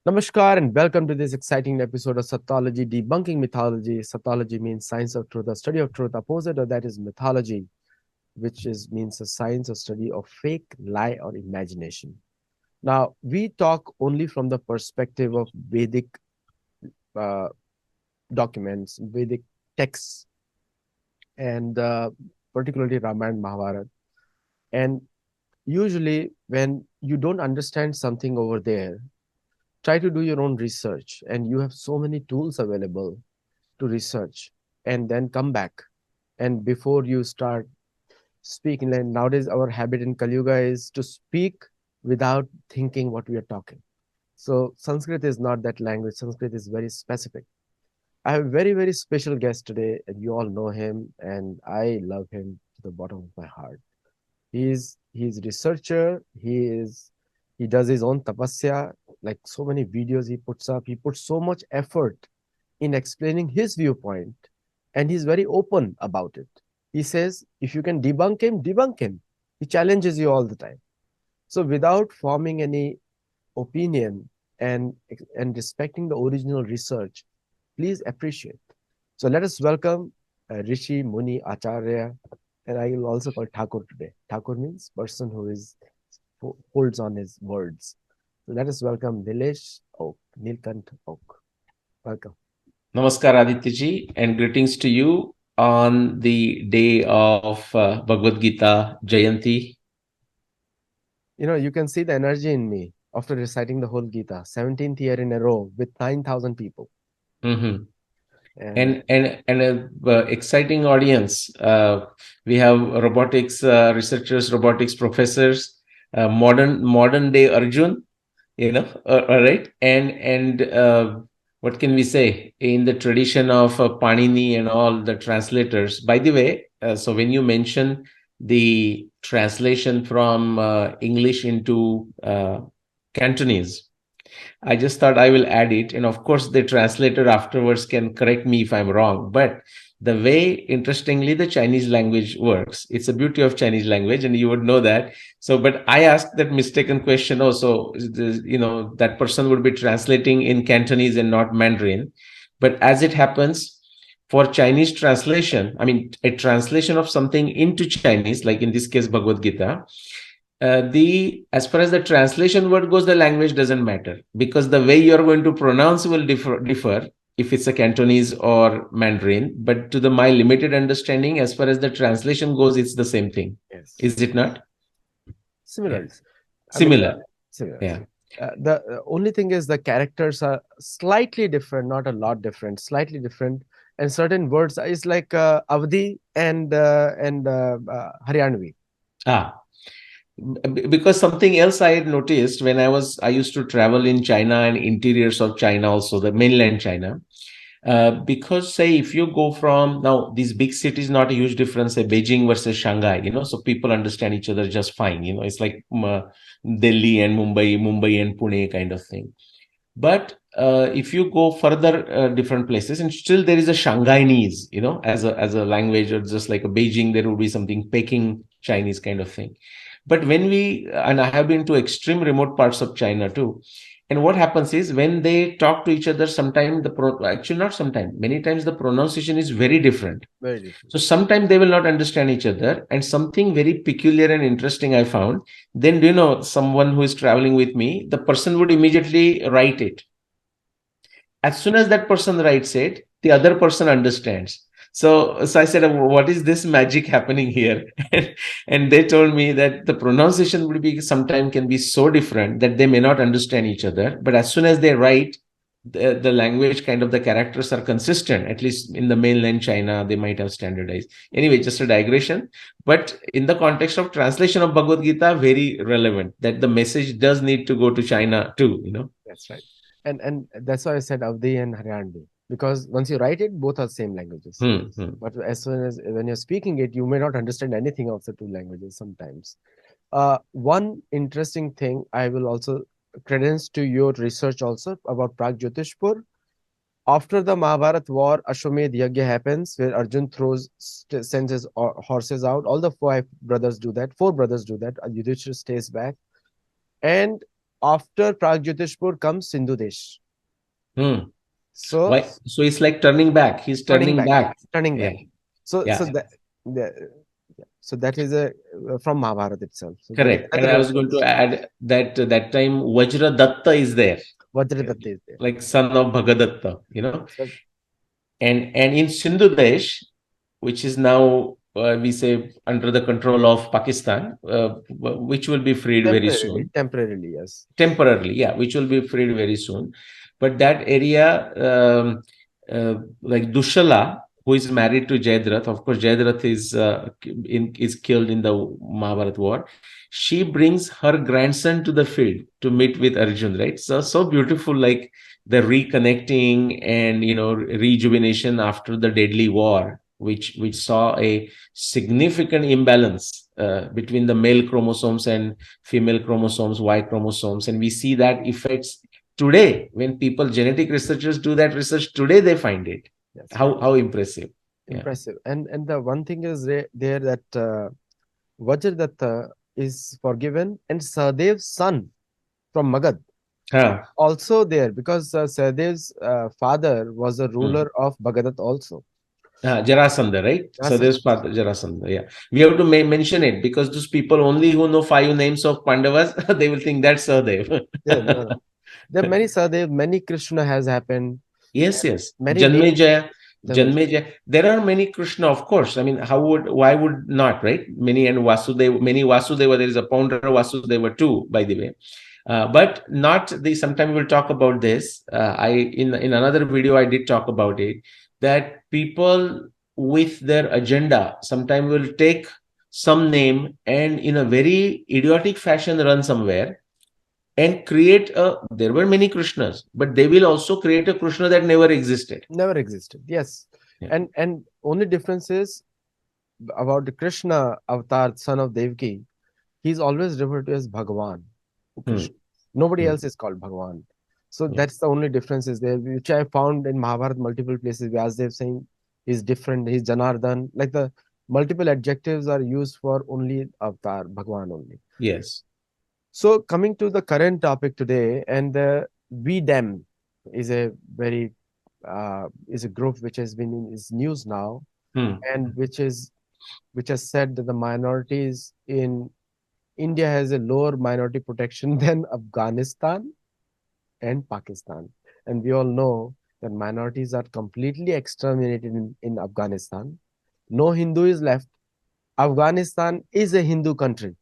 Namaskar and welcome to this exciting episode of Sattology, Debunking Mythology. Sattology means science of truth, the study of truth. Opposite of that is mythology, which means a science or study of fake, lie, or imagination. Now, we talk only from the perspective of Vedic uh, documents, Vedic texts, and particularly Ramayana, Mahabharata. And usually, when you don't understand something over there, try to do your own research, and you have so many tools available to research and then come back. And before you start speaking, like nowadays, our habit in Kali Yuga is to speak without thinking what we are talking. So Sanskrit is not that language. Sanskrit is very specific. I have a very, very special guest today, and you all know him, and I love him to the bottom of my heart. He's a researcher. He does his own tapasya, like so many videos he puts up. He puts so much effort in explaining his viewpoint, and he's very open about it. He says, if you can debunk him, debunk him. He challenges you all the time. So without forming any opinion and respecting the original research, please appreciate. So let us welcome Rishi Muni Acharya, and I will also call Thakur today. Thakur means person who holds on his words. So let us welcome Nilesh Oak, Nilkant Oak. Welcome. Namaskar, Adityaji, and greetings to you on the day of Bhagavad Gita Jayanti. You can see the energy in me after reciting the whole Gita, 17th year in a row with 9,000 people. Mhm. And And a exciting audience. We have robotics researchers, robotics professors, modern day Arjun. All right, and what can we say in the tradition of Panini and all the translators? By the way, so when you mention the translation from English into Cantonese, I just thought I will add it. And of course, the translator afterwards can correct me if I'm wrong. But the way, interestingly, the Chinese language works, it's a beauty of Chinese language, and you would know that. So, but I asked that mistaken question also, that person would be translating in Cantonese and not Mandarin. But as it happens, for Chinese translation, I mean, a translation of something into Chinese, like in this case, Bhagavad Gita, the as far as the translation word goes, the language doesn't matter because the way you're going to pronounce will differ if it's a Cantonese or Mandarin. But to the my limited understanding, as far as the translation goes, it's the same thing. yes, Is it not? Yeah. similar. I mean, Similar. similar. Yeah. The only thing is the characters are slightly different, not a lot different, slightly different. And certain words is like Avdi and Haryanvi. Ah, because something else I had noticed when I used to travel in China and interiors of China, also the mainland China. Because say if you go from now these big cities, not a huge difference, say Beijing versus Shanghai, so people understand each other just fine. It's like Delhi and Mumbai and Pune kind of thing. But if you go further, different places, and still there is a Shanghainese, as a language, or just like a Beijing, there will be something Peking Chinese kind of thing. But and I have been to extreme remote parts of China too. And what happens is when they talk to each other, sometimes actually not sometimes, many times the pronunciation is very different. Very different. So sometimes they will not understand each other. And something very peculiar and interesting I found, then, someone who is traveling with me, the person would immediately write it. As soon as that person writes it, the other person understands. So I said, what is this magic happening here? And they told me that the pronunciation will be sometimes can be so different that they may not understand each other. But as soon as they write, the language kind of the characters are consistent. At least in the mainland China, they might have standardized. Anyway, just a digression. But in the context of translation of Bhagavad Gita, very relevant that the message does need to go to China too. That's right. And that's why I said Avdi and Haryanvi, because once you write it, both are same languages. Hmm, hmm. But as soon as when you're speaking it, you may not understand anything of the two languages sometimes. One interesting thing I will also credence to your research also about Pragjyotishpur. After the Mahabharat war, Ashwamedh Yagya happens where Arjun sends his horses out. All the five brothers do that. Four brothers do that. Yudhishthira stays back. And after Pragjyotishpur comes Sindhu Desh. Hmm. So Why? So it's like turning back. He's turning turning back, back. turning Yeah. back. So Yeah. that is a from Mahabharata itself. So there is Correct. And another I was going to reference. add that that time Vajradatta is there, Vajradatta is there. like son of Bhagadatta, you know. So And in Sindhu Desh, which is now we say under the control of Pakistan, which will be freed very soon. temporarily, yes. Temporarily, yeah, which will be freed very soon. But that area, like Dushala, who is married to Jayadratha, of course, Jayadratha is killed in the Mahabharata war. She brings her grandson to the field to meet with Arjun, right? So beautiful, like the reconnecting and rejuvenation after the deadly war, which saw a significant imbalance between the male chromosomes and female chromosomes, Y chromosomes, and we see that effects today. When people, genetic researchers, do that research today, they find it. That's right. How impressive. Yeah. Impressive. And the one thing is there that Vajradatta is forgiven, and Sahadev's son from Magad Huh. also there, because Sahadev's father was a Hmm. ruler of Bagadat also. Jarasandha, right? So Rasan. there's part Jarasandha. Yeah, we have to mention it because those people only who know five names of Pandavas, they will think that's Sahadev. Yeah, no, no. There are many Sahadev, many Krishna has happened, Yes, and yes. many names. Janmejaya, Dhamaj. Janmejaya. There are many Krishna, of course. I mean, why would not, right? Many and Vasudeva, many Vasudeva. There is a founder Vasudeva too, by the way. But not the. Sometime we'll talk about this. In another video I did talk about it, that people with their agenda sometimes will take some name and in a very idiotic fashion run somewhere and create a. There were many Krishnas, but they will also create a Krishna that never existed. Never existed. Yes, Yeah. and only difference is about the Krishna avatar, son of Devki. He's always referred to as Bhagavan, Hmm. Krishna. Nobody Hmm. else is called Bhagavan. So Yeah. that's the only difference is there, which I found in Mahabharata multiple places. Vyasdev saying he's different, he's Janardhan. Like the multiple adjectives are used for only avatar, Bhagavan only. Yes. So coming to the current topic today, and the V-Dem is a very is a group which has been in is news now, Hmm. and which has said that the minorities in India has a lower minority protection than Afghanistan and Pakistan. And we all know that minorities are completely exterminated in Afghanistan. No Hindu is left. Afghanistan is a Hindu country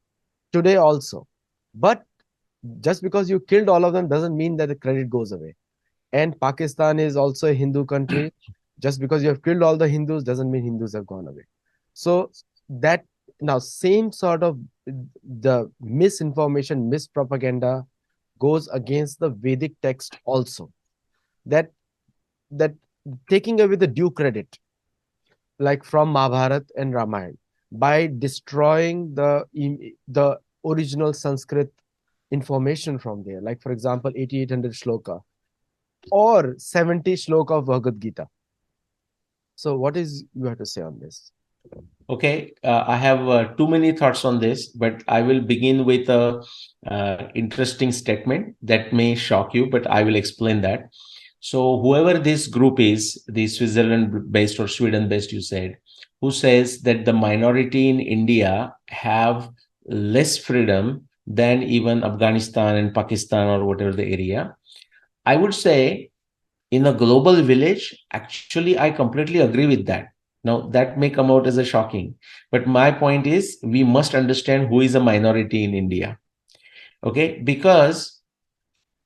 today also. But just because you killed all of them doesn't mean that the credit goes away. And Pakistan is also a Hindu country. Just because you have killed all the Hindus doesn't mean Hindus have gone away. So that now same sort of the misinformation, mispropaganda goes against the Vedic text also. That that taking away the due credit, like from Mahabharata and Ramayana, by destroying the original Sanskrit information from there. Like for example, 8800 shloka or 70 shloka of Bhagavad Gita. So what is you have to say on this? Okay. I have too many thoughts on this, but I will begin with a interesting statement that may shock you, but I will explain that. So whoever this group is, the Switzerland-based or Sweden-based, you said, who says that the minority in India have less freedom than even Afghanistan and Pakistan or whatever the area, I would say in a global village, actually, I completely agree with that. Now, that may come out as a shocking, but my point is we must understand who is a minority in India. Okay, because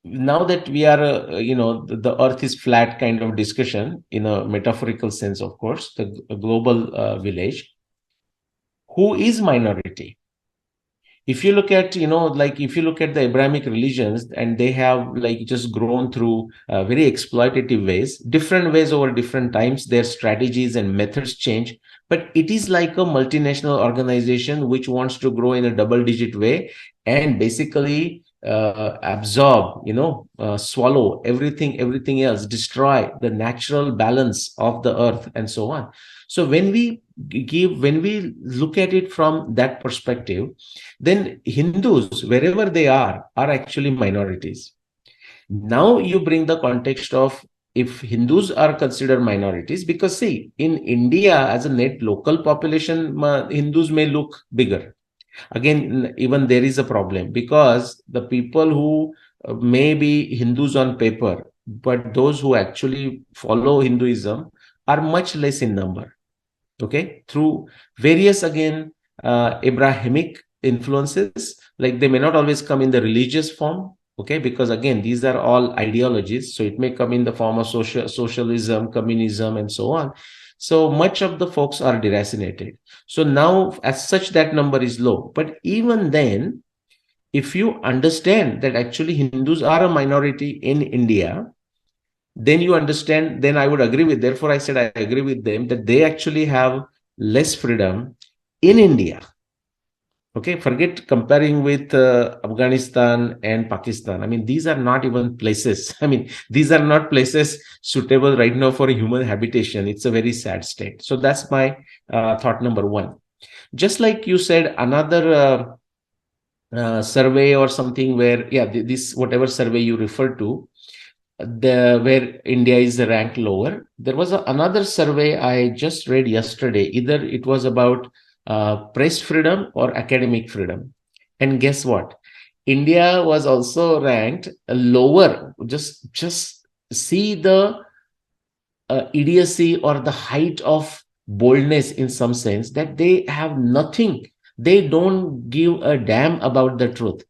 now that we are, the earth is flat kind of discussion in a metaphorical sense, of course, the global village, who is minority? If you look at like if you look at the Abrahamic religions, and they have like just grown through very exploitative ways, different ways over different times, their strategies and methods change, but it is like a multinational organization which wants to grow in a double digit way and basically absorb, swallow everything else, destroy the natural balance of the earth and so on. So when we give, when we look at it from that perspective, then Hindus, wherever they are actually minorities. Now you bring the context of if Hindus are considered minorities, because see, in India as a net local population, Hindus may look bigger. Again, even there is a problem because the people who may be Hindus on paper, but those who actually follow Hinduism are much less in number. Okay, through various, again, Abrahamic influences, like they may not always come in the religious form. Okay, because again, these are all ideologies, so it may come in the form of socialism, communism, and so on. So much of the folks are deracinated. So now, as such, that number is low. But even then, if you understand that actually Hindus are a minority in India, then you understand, then I would agree with, therefore I said I agree with them that they actually have less freedom in India. Okay, forget comparing with Afghanistan and Pakistan. I mean, these are not even places. I mean, these are not places suitable right now for a human habitation. It's a very sad state. So that's my thought number one. Just like you said, another survey or something where, yeah, this whatever survey you refer to, where India is ranked lower. There was another survey I just read yesterday. Either it was about press freedom or academic freedom, and guess what? India was also ranked lower. Just see the idiocy or the height of boldness in some sense, that they have nothing. They don't give a damn about the truth.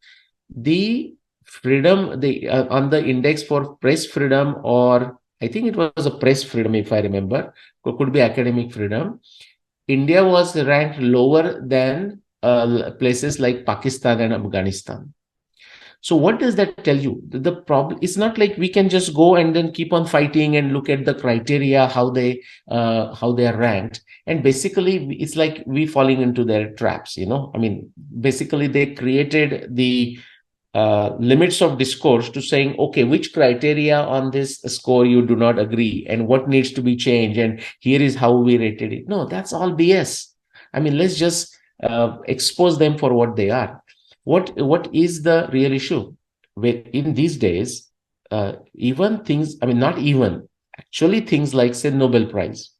The freedom, the on the index for press freedom, or I think it was a press freedom, if I remember, could be academic freedom, India was ranked lower than places like Pakistan and Afghanistan. So what does that tell you? The problem, it's not like we can just go and then keep on fighting and look at the criteria, how they are ranked, and basically it's like we falling into their traps. I mean, basically they created the limits of discourse to saying, okay, which criteria on this score you do not agree and what needs to be changed, and here is how we rated it. No, that's all BS. I mean, let's just expose them for what they are. What is the real issue? In these days, even things, I mean, not even, actually things like, say, Nobel Prize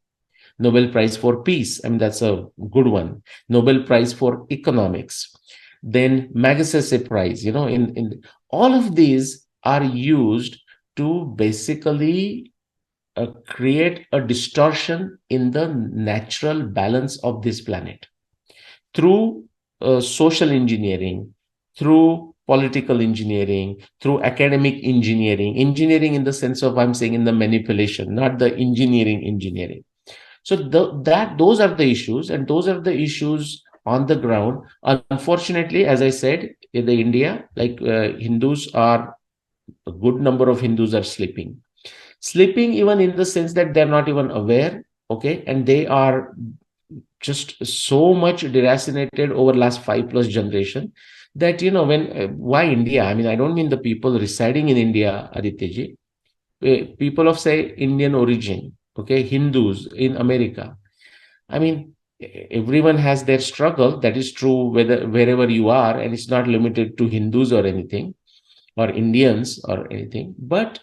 for Peace, I mean, that's a good one. Nobel Prize for Economics, then Magsaysay Prize, in all of these are used to basically create a distortion in the natural balance of this planet through social engineering, through political engineering, through academic engineering in the sense of, I'm saying, in the manipulation, not the engineering. So those are the issues, and those are the issues on the ground. Unfortunately, as I said, in the India, like Hindus are, a good number of Hindus are sleeping even in the sense that they're not even aware. Okay, and they are just so much deracinated over last 5+ generation that, when why India? I mean, I don't mean the people residing in India, Adityaji. People of, say, Indian origin, okay, Hindus in America. I mean, everyone has their struggle. That is true wherever you are, and it's not limited to Hindus or anything, or Indians or anything. But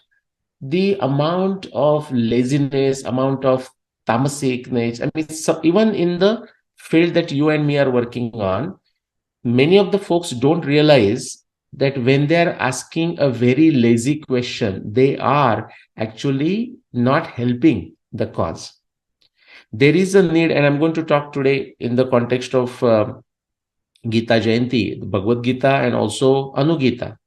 the amount of laziness, amount of tamasic, I mean, even in the field that you and me are working on, many of the folks don't realize that when they're asking a very lazy question, they are actually not helping the cause. There is a need, and I'm going to talk today in the context of Gita Jayanti, the Bhagavad Gita, and also Anu-Gita.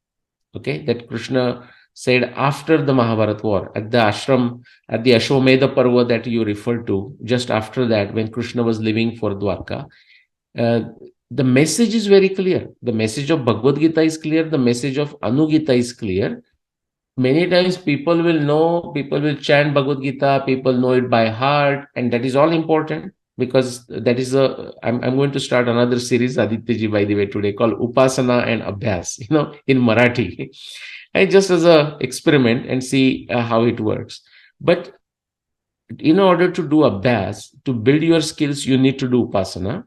Okay, that Krishna said after the Mahabharat war, at the ashram, at the Ashwamedha Parva that you referred to, just after that, when Krishna was leaving for Dwarka, the message is very clear. The message of Bhagavad Gita is clear. The message of Anu-Gita is clear. Many times people will chant Bhagavad Gita, people know it by heart, and that is all important, because that is I'm going to start another series, Aditya ji, by the way, today, called Upasana and Abhyas, in Marathi. And just as a experiment and see how it works. But in order to do abhyas, to build your skills, you need to do upasana.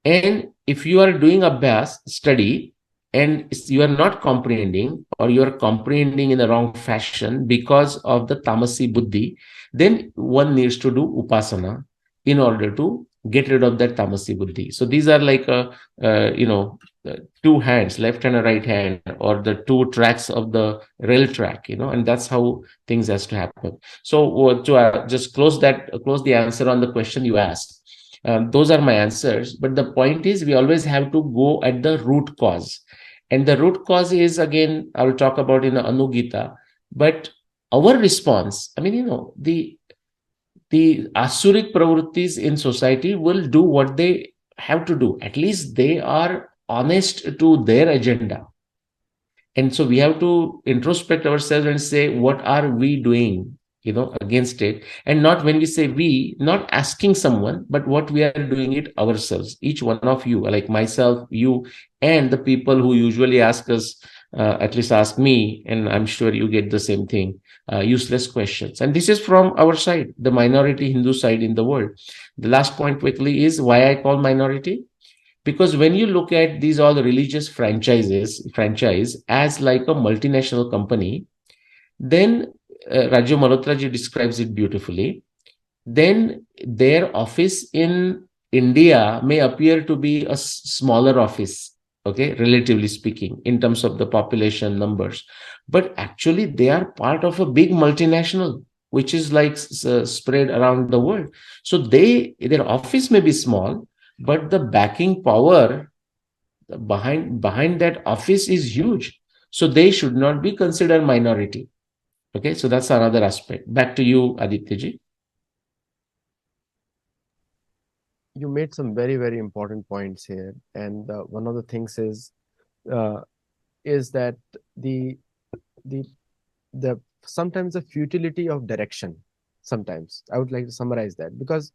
And if you are doing abhyas, study, and you are not comprehending, or you are comprehending in the wrong fashion because of the tamasi buddhi, then one needs to do upasana in order to get rid of that tamasi buddhi. So these are like two hands, left and a right hand, or the two tracks of the rail track, and that's how things has to happen. So to just close the answer on the question you asked. Those are my answers. But the point is, we always have to go at the root cause. And the root cause is, again, I will talk about in the Anu-Gita. But our response, I mean, the Asuric pravrittis in society will do what they have to do. At least they are honest to their agenda. And so we have to introspect ourselves and say, what are we doing, against it? And not, when we say we, not asking someone, but what we are doing it ourselves. Each one of you, like myself, you, and the people who usually ask us, at least ask me, and I'm sure you get the same thing, useless questions. And this is from our side, the minority Hindu side in the world. The last point quickly is why I call minority. Because when you look at these all religious franchise as like a multinational company, then Raju Malhotra ji describes it beautifully. Then their office in India may appear to be a smaller office, okay, relatively speaking, in terms of the population numbers. But actually, they are part of a big multinational, which is like spread around the world. So their office may be small, but the backing power behind that office is huge. So they should not be considered minority. Okay, so that's another aspect. Back to you, Aditya ji. You made some very, very important points here. And one of the things uh, is that the the the sometimes the futility of direction. Sometimes I would like to summarize that, because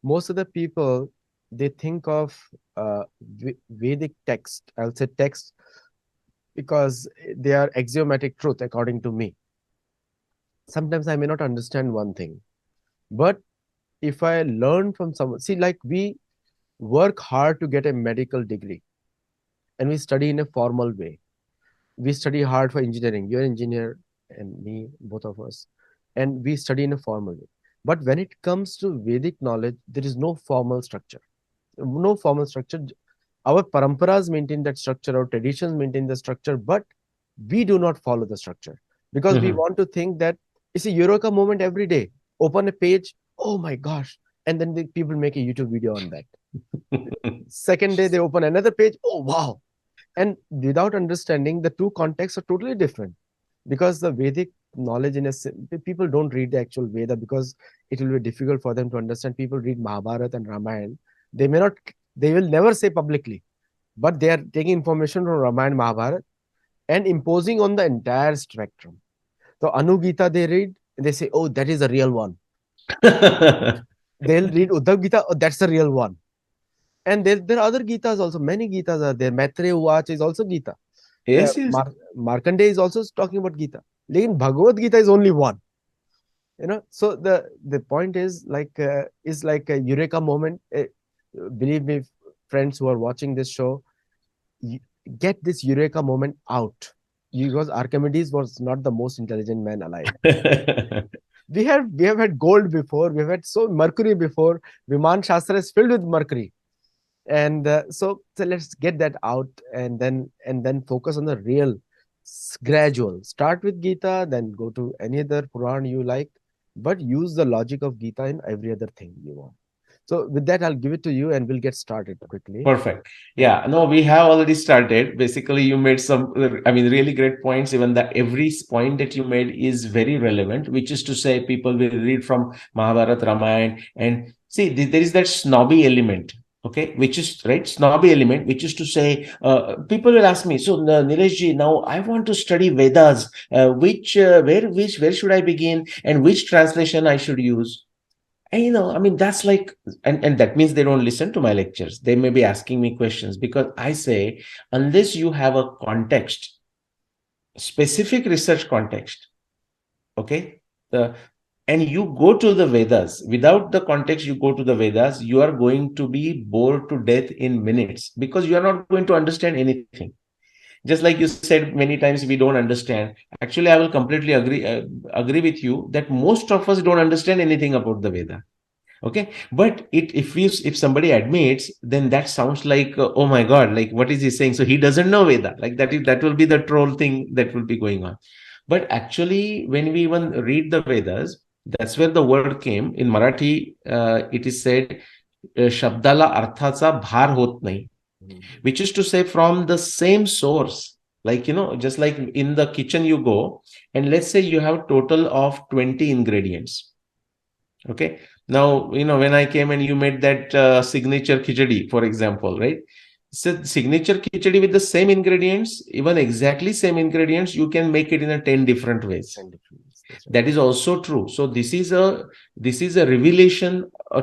most of the people, they think of Vedic text. I'll say text because they are axiomatic truth according to me. Sometimes I may not understand one thing, but if I learn from someone, see, like we work hard to get a medical degree and we study in a formal way. We study hard for engineering. You're an engineer and me, both of us, and we study in a formal way. But when it comes to Vedic knowledge, there is no formal structure. No formal structure. Our paramparas maintain that structure, our traditions maintain the structure, but we do not follow the structure because we Mhm. want to think that it's a Eureka moment every day. Open a page, oh my gosh, and then the people make a YouTube video on that. Second day, they open another page, oh wow. And without understanding, the two contexts are totally different, because the Vedic knowledge people don't read the actual Veda because it will be difficult for them to understand. People read Mahabharata and Ramayana. They may not, they will never say publicly, but they are taking information from Ramayana, Mahabharata, and imposing on the entire spectrum. So Anu-Gita they read, and they say, oh, that is a real one. They'll read Uddhav Gita, oh, that's the real one. And there are other Gitas also. Many Gitas are there. Maitreya Uvach is also Gita. Yes, yes. Markandeya is also talking about Gita. Lekin Bhagavad Gita is only one. So the point is like a eureka moment. Believe me, friends who are watching this show, you get this eureka moment out, because Archimedes was not the most intelligent man alive. We have had gold before. We have had so Mercury before. Viman Shastra is filled with Mercury. And so let's get that out, and then focus on the real gradual. Start with Gita, then go to any other Puran you like, but use the logic of Gita in every other thing you want. So with that, I'll give it to you and we'll get started quickly. Perfect. Yeah. Yeah, no, we have already started. Basically, you made some, I mean, really great points. Even that every point that you made is very relevant, which is to say, people will read from Mahabharata, Ramayana, and see, there is that snobby element, okay, which is right, snobby element, which is to say, people will ask me, so Nilesh ji, now I want to study Vedas. Where should I begin, and which translation I should use? And I mean, that's like, and that means they don't listen to my lectures. They may be asking me questions, because I say, unless you have a specific research context, okay, the and you go to the Vedas, without the context, you go to the Vedas, you are going to be bored to death in minutes because you are not going to understand anything. Just like you said many times, we don't understand. Actually, I will completely agree with you that most of us don't understand anything about the Veda. Okay, but if somebody admits, then that sounds like oh my god, like what is he saying? So he doesn't know Veda. Like that will be the troll thing that will be going on. But actually, when we even read the Vedas, that's where the word came in Marathi. It is said, "Shabdala arthacha bhar hot nahi," Mhm. which is to say, from the same source. Like, just like in the kitchen you go, and let's say you have total of 20 ingredients. Okay. Now, when I came and you made that signature khichdi, for example, right? So signature khichdi with the same ingredients, even exactly same ingredients, you can make it in a 10 different ways. And difference. That's right. That is also true. So this is a revelation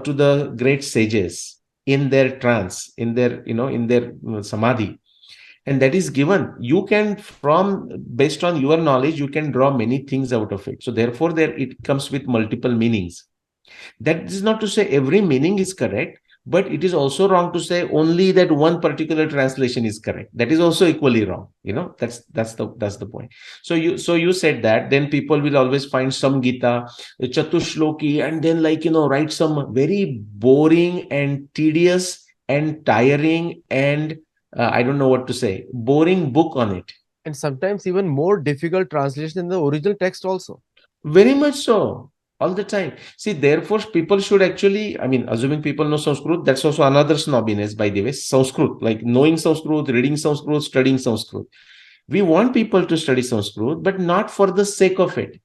to the great sages in their trance, in their samadhi. And that is given. You can, based on your knowledge, you can draw many things out of it. So therefore, there it comes with multiple meanings. That is not to say every meaning is correct, but it is also wrong to say only that one particular translation is correct. That is also equally wrong. That's the point. So you said that then people will always find some Gita, Chatushloki, and then write some very boring and tedious and tiring and I don't know what to say, boring book on it. And sometimes even more difficult translation in the original text also. Very much so, all the time. See, therefore, people should actually, I mean, assuming people know Sanskrit, that's also another snobbiness, by the way. Sanskrit, like knowing Sanskrit, reading Sanskrit, studying Sanskrit. We want people to study Sanskrit, but not for the sake of it.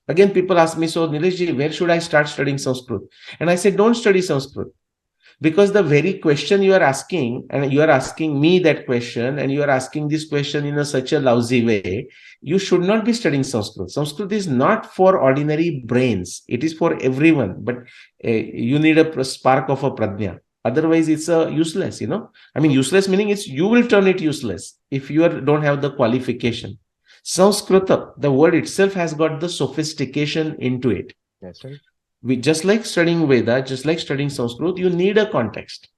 Again, people ask me, so Nilesh, where should I start studying Sanskrit? And I say, don't study Sanskrit, because the very question you are asking, and you are asking me that question, and you are asking this question in such a lousy way, you should not be studying Sanskrit is not for ordinary brains, it is for everyone, but you need a spark of a prajna. Otherwise it's useless. I mean, useless meaning it's you will turn it useless if don't have the qualification. Sanskrita, the word itself, has got the sophistication into it. That's right. Just like studying Veda, just like studying Sanskrit, you need a context.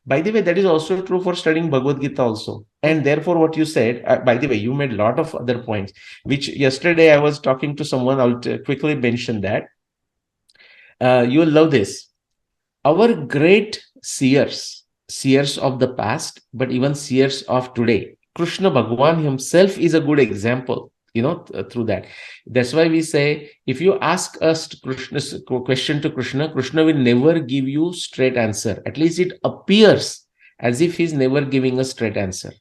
By the way, that is also true for studying Bhagavad Gita also. And therefore, what you said, by the way, you made a lot of other points, which yesterday I was talking to someone. I'll quickly mention that. You'll love this. Our great seers of the past, but even seers of today, Krishna Bhagwan himself is a good example, through that. That's why we say, if you ask us Krishna's question to Krishna, Krishna will never give you straight answer. At least it appears as if he's never giving a straight answer.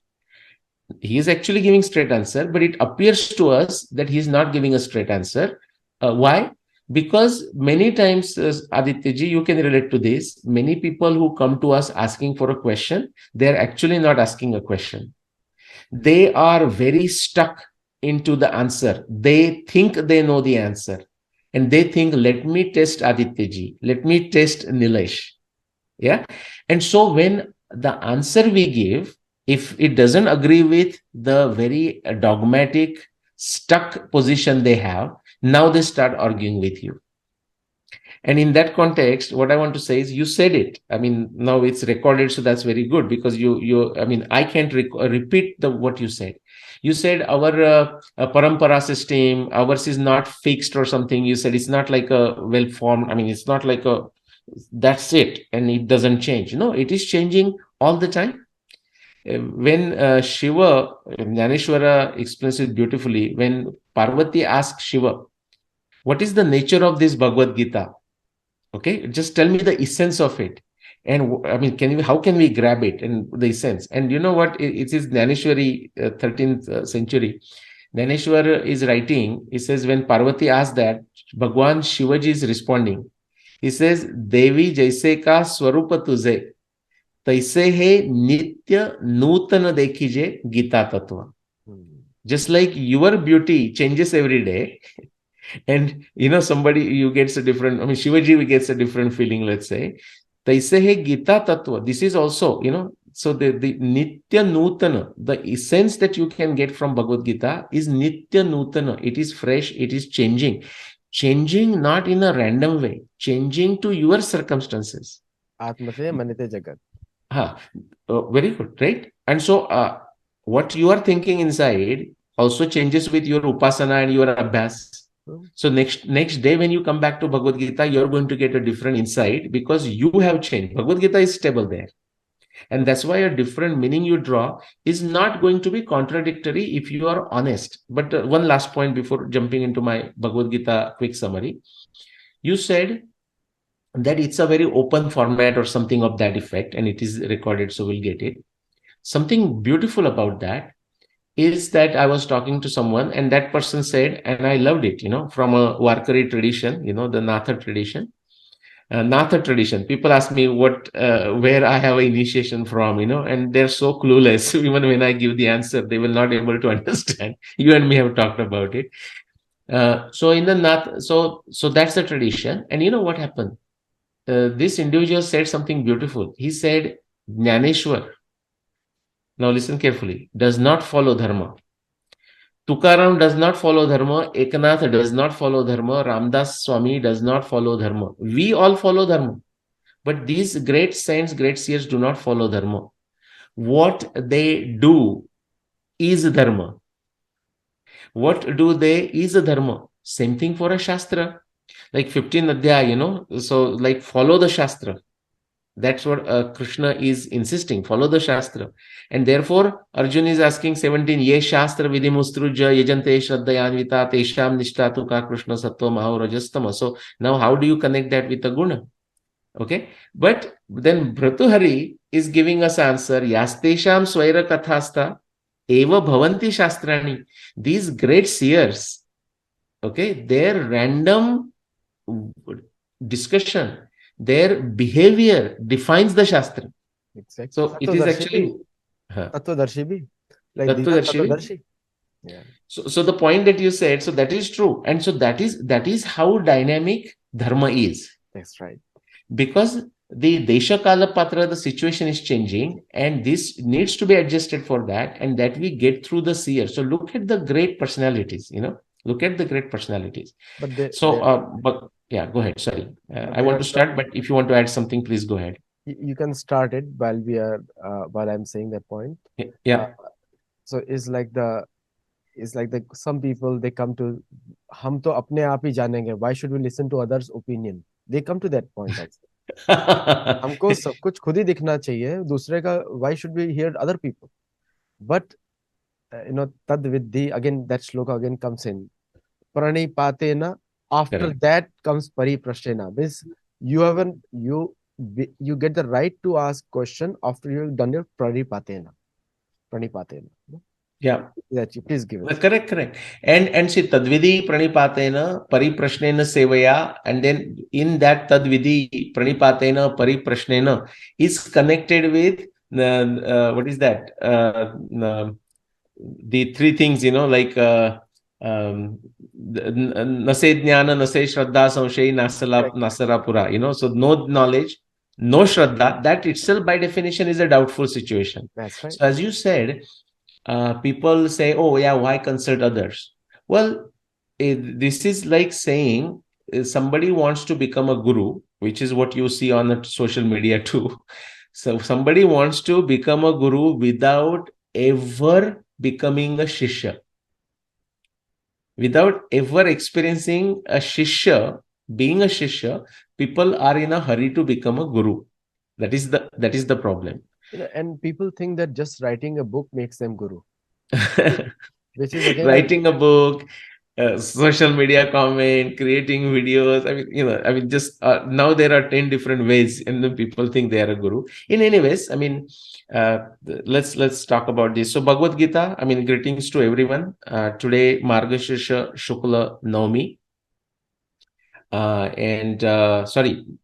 He is actually giving straight answer, but it appears to us that he is not giving a straight answer. Why? Because many times, Aditya you can relate to this. Many people who come to us asking for a question, they are actually not asking a question. They are very stuck into the answer. They think they know the answer. And they think, let me test Aditya let me test Nilesh. Yeah. And so when the answer we give, if it doesn't agree with the very dogmatic, stuck position they have, now they start arguing with you. And in that context, what I want to say is, you said it. I mean, now it's recorded, so that's very good, because I mean, I can't repeat what you said. You said our parampara system, ours is not fixed or something. You said it's not like a well formed. I mean, it's not like that's it, and it doesn't change. No, it is changing all the time. When Shiva, Jnaneshwara explains it beautifully, when Parvati asks Shiva, what is the nature of this Bhagavad Gita? Okay, just tell me the essence of it. And I mean, how can we grab it and the essence? And you know what? It is Jnaneshwari, 13th century. Jnaneshwar is writing, he says, when Parvati asked that, Bhagwan Shivaji is responding. He says, Devi jaise ka swarupa tuze, taise he nitya nutana dekhije Gita Tattva. Just like your beauty changes every day, and somebody you gets a different, I mean, Shivaji gets a different feeling, let's say. Taise he Gita Tattva. This is also, so the Nitya Nutana, the essence that you can get from Bhagavad Gita is Nitya Nutana. It is fresh, it is changing. changing not in a random way, changing to your circumstances. आत्म से मनते जगत. Ah, very good, right? And so, what you are thinking inside also changes with your upasana and your abhyas. So next day when you come back to Bhagavad Gita, you're going to get a different insight because you have changed. Bhagavad Gita is stable there. And that's why a different meaning you draw is not going to be contradictory if you are honest. But one last point before jumping into my Bhagavad Gita quick summary. You said that it's a very open format or something of that effect, and it is recorded, so we'll get it. Something beautiful about that is that I was talking to someone, and that person said, and I loved it, from a Warkari tradition, the Natha tradition. Natha tradition. People ask me where I have initiation from, and they're so clueless. Even when I give the answer, they will not able to understand. You and me have talked about it. So in the Nath, so that's the tradition. And you know what happened? This individual said something beautiful. He said, Jnaneshwar, now listen carefully, does not follow dharma. Tukaram does not follow dharma. Eknath does not follow dharma. Ramdas Swami does not follow dharma. We all follow dharma. But these great saints, great seers do not follow dharma. What they do is dharma. What do they is dharma. Same thing for a shastra. Like 15 adhyaya, so like follow the shastra. That's what Krishna is insisting. Follow the Shastra. And therefore, Arjun is asking 17, Ye Shastra Vidimustruja Yajante Shraddhayanvita Tesham Nishtatu Ka Krishna Sattva Maho Rajastama. So now how do you connect that with the guna? Okay. But then Bhratuhari is giving us answer, Yastesham Swaira Kathasta Eva Bhavanti Shastrani. These great seers, okay, their random discussion, their behavior defines the Shastra. Exactly. So it is actually Tattvadarshi bhi. Like these are Tattvadarshi. Yeah. So the point that you said, so that is true. And so that is how dynamic dharma is. That's right. Because the Desha Kala Patra, the situation is changing, and this needs to be adjusted for that, and that we get through the seer. So look at the great personalities, look at the great personalities. But yeah, go ahead. Sorry. I want to start, but if you want to add something, please go ahead. You can start it while I'm saying that point. Yeah. So it's like the some people, they come to, हम तो अपने आप ही जानेंगे. Why should we listen to others' opinion? They come to that point actually. हमको सब कुछ खुद ही दिखना चाहिए, दूसरे का. Why should we hear other people? But tad viddhi, again that shloka again comes in. Pranipatena. After that comes pariprasthena. Means you get the right to ask question after you've done your pranipatena. Yeah. Please give it. Correct. And see, tadvidi pranipatena pariprashnena sevaya, and then in that tadvidi pranipatena pariprashnena is connected with what is that? The three things, like nase jnana, nase shraddha, samshay, nasara pura, so no knowledge, no shraddha, that itself by definition is a doubtful situation. That's right. So as you said, people say, oh yeah, why consult others? Well, this is like saying somebody wants to become a guru, which is what you see on the social media too. So somebody wants to become a guru without ever becoming a shishya, without ever experiencing a shishya, being a shishya. People are in a hurry to become a guru. That is the problem. And people think that just writing a book makes them guru. Which is again writing a book, social media comment, creating videos. Just now there are 10 different ways, and then people think they are a guru. In any ways, let's talk about this. So Bhagavad Gita, greetings to everyone. Today, Margashirsha Shukla Navami.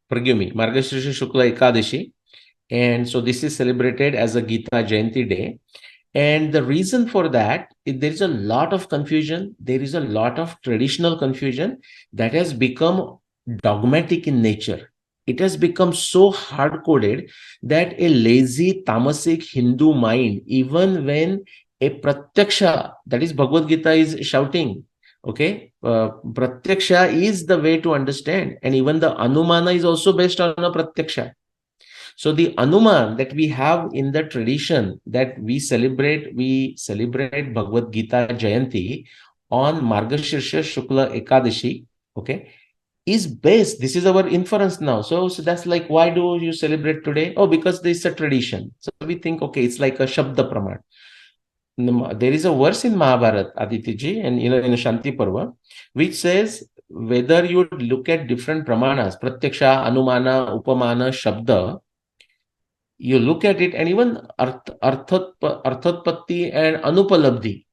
Forgive me, Margashirsha Shukla Ekadashi. And so this is celebrated as a Gita Jayanti day. And the reason for that is there is a lot of confusion. There is a lot of traditional confusion that has become dogmatic in nature. It has become so hard-coded that a lazy, tamasic Hindu mind, even when a pratyaksha, that is Bhagavad Gita, is shouting, Okay, pratyaksha is the way to understand, and even the anumana is also based on a pratyaksha. So the anuman that we have in the tradition that we celebrate Bhagavad Gita Jayanti on Margashirsha Shukla Ekadashi. Okay, is based. This is our inference now. So that's like, why do you celebrate today? Oh, because this is a tradition. So we think, okay, it's like a Shabda Praman. There is a verse in Mahabharata, Aditya and in a Shanti Parva, which says whether you look at different pramanas, Pratyaksha, Anumana, Upamana, Shabda, you look at it, and even Arthotpatti and Anupalabdhi,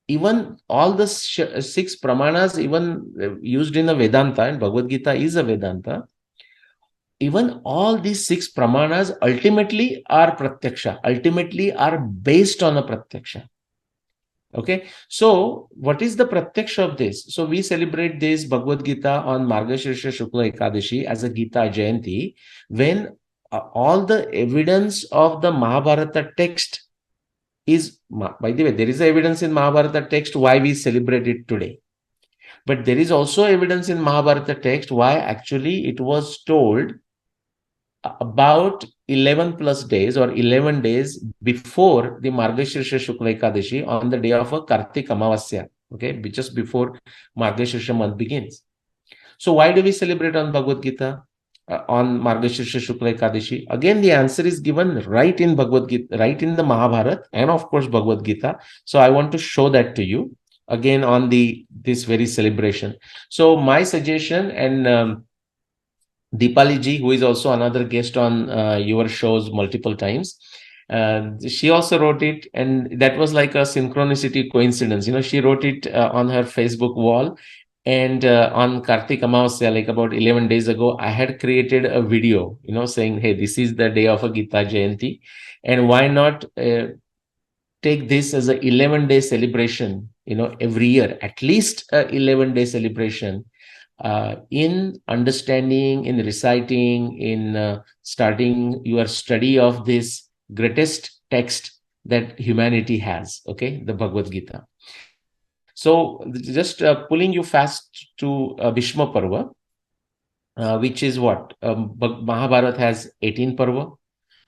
even all the six pramanas, even used in a Vedanta, and Bhagavad Gita is a Vedanta, even all these six pramanas ultimately are pratyaksha, ultimately are based on a pratyaksha. Okay, so what is the pratyaksha of this? So we celebrate this Bhagavad Gita on Margashirsha Shukla Ekadashi as a Gita Jayanti, when all the evidence of the Mahabharata text is, by the way, there is evidence in Mahabharata text why we celebrate it today. But there is also evidence in Mahabharata text why actually it was told about 11 plus days or 11 days before the Margashirsha Shukla Ekadashi, on the day of a Kartik Amavasya, okay, just before Margashirsha month begins. So why do we celebrate on Bhagavad Gita on Margashirsha Shukla Ekadashi? Again, the answer is given right in Bhagavad Gita, right in the Mahabharata, and of course Bhagavad Gita. So I want to show that to you again on this very celebration. So my suggestion, and Deepali ji, who is also another guest on your shows multiple times, she also wrote it, and that was like a synchronicity coincidence. She wrote it on her Facebook wall, and on Kartik Amavasya, like about 11 days ago, I had created a video, saying, hey, this is the day of a Gita Jayanti, and why not take this as a 11-day celebration, every year, at least a 11-day celebration, in understanding, in reciting, in starting your study of this greatest text that humanity has, okay, the Bhagavad Gita. So just pulling you fast to Bhishma Parva, which is what? Mahabharata has 18 Parva,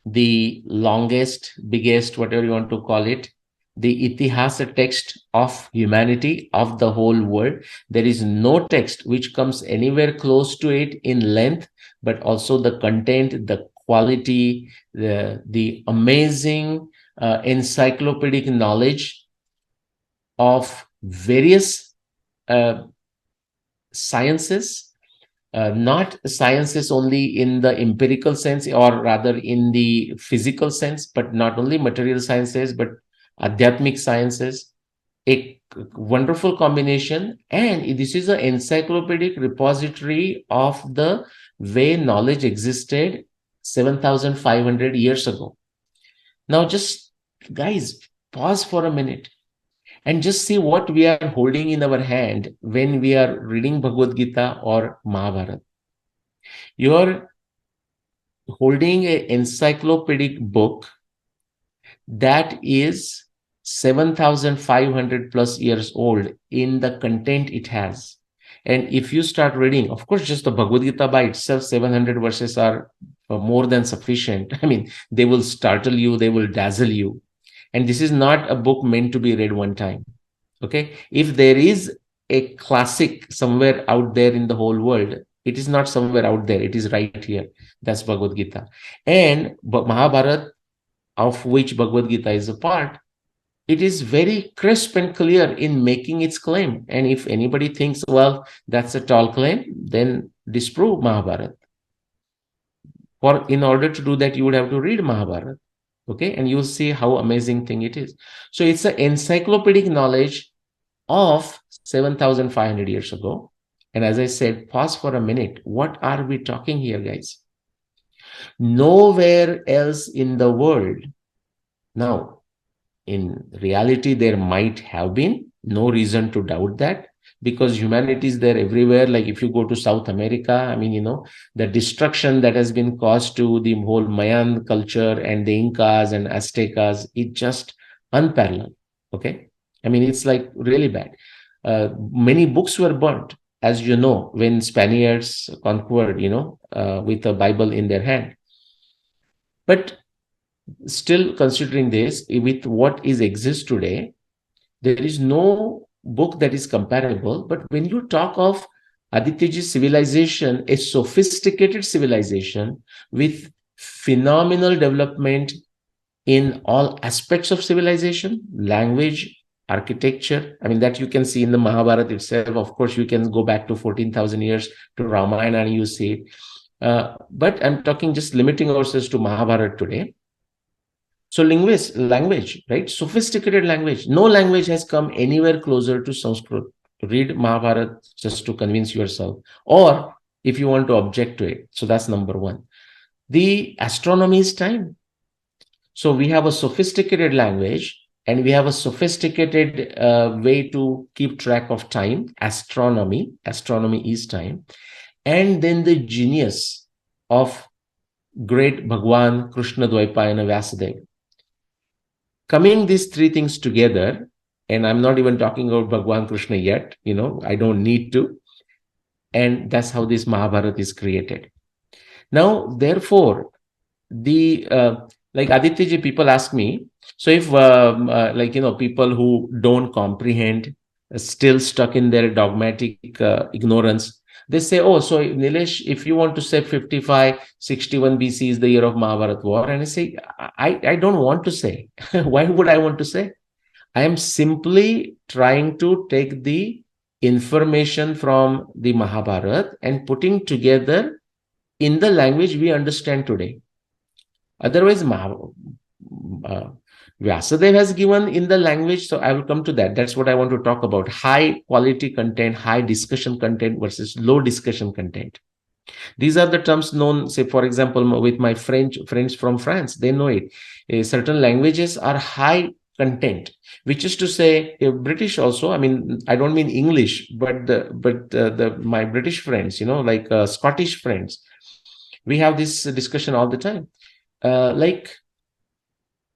the longest, biggest, whatever you want to call it, the Itihasa text of humanity, of the whole world. There is no text which comes anywhere close to it in length, but also the content, the quality, the amazing encyclopedic knowledge of various uh, sciences, not sciences only in the empirical sense, or rather in the physical sense, but not only material sciences, but adhyatmic sciences. A wonderful combination. And this is an encyclopedic repository of the way knowledge existed 7,500 years ago. Now, just guys, pause for a minute and just see what we are holding in our hand when we are reading Bhagavad Gita or Mahabharata. You are holding an encyclopedic book that is 7,500 plus years old in the content it has. And if you start reading, of course, just the Bhagavad Gita by itself, 700 verses are more than sufficient. I mean, they will startle you, they will dazzle you. And this is not a book meant to be read one time. Okay, if there is a classic somewhere out there in the whole world, it is not somewhere out there, it is right here. That's Bhagavad Gita. And Mahabharata, of which Bhagavad Gita is a part, it is very crisp and clear in making its claim. And if anybody thinks, well, that's a tall claim, then disprove Mahabharata. In order to do that, you would have to read Mahabharata. Okay, and you'll see how amazing thing it is. So it's an encyclopedic knowledge of 7,500 years ago. And as I said, pause for a minute. What are we talking here, guys? Nowhere else in the world. Now, in reality, there might have been, no reason to doubt that, because humanity is there everywhere. Like if you go to South America, I mean, the destruction that has been caused to the whole Mayan culture and the Incas and Aztecas, it's just unparalleled. Okay. I mean, it's like really bad. Many books were burnt, as you know, when Spaniards conquered, with a Bible in their hand. But still, considering this, with what is exists today, there is no book that is comparable. But when you talk of Adityaji's civilization, a sophisticated civilization with phenomenal development in all aspects of civilization, language, architecture. I mean, that you can see in the Mahabharata itself. Of course, you can go back to 14,000 years to Ramayana and you see it. But I'm talking just limiting ourselves to Mahabharata today. So language, right? Sophisticated language. No language has come anywhere closer to Sanskrit. Read Mahabharata just to convince yourself, or if you want to object to it. So that's number one. The astronomy is time. So we have a sophisticated language and we have a sophisticated way to keep track of time. Astronomy is time. And then the genius of great Bhagwan Krishna Dvaipayana Vyasadeva. Coming these three things together, and I'm not even talking about Bhagwan Krishna yet, I don't need to. And that's how this Mahabharata is created. Now, therefore, like Adityaji, people ask me, so if people who don't comprehend, still stuck in their dogmatic ignorance, they say, oh, so Nilesh, if you want to say 5561 BC is the year of Mahabharata war, and I say, I don't want to say. Why would I want to say? I am simply trying to take the information from the Mahabharata and putting together in the language we understand today. Otherwise, Vyasadeva has given in the language, so I will come to that. That's what I want to talk about. High quality content, high discussion content versus low discussion content. These are the terms known, say, for example, with my friends from France, they know it. Certain languages are high content, which is to say, British also. I mean, I don't mean English, but my British friends, like Scottish friends, we have this discussion all the time.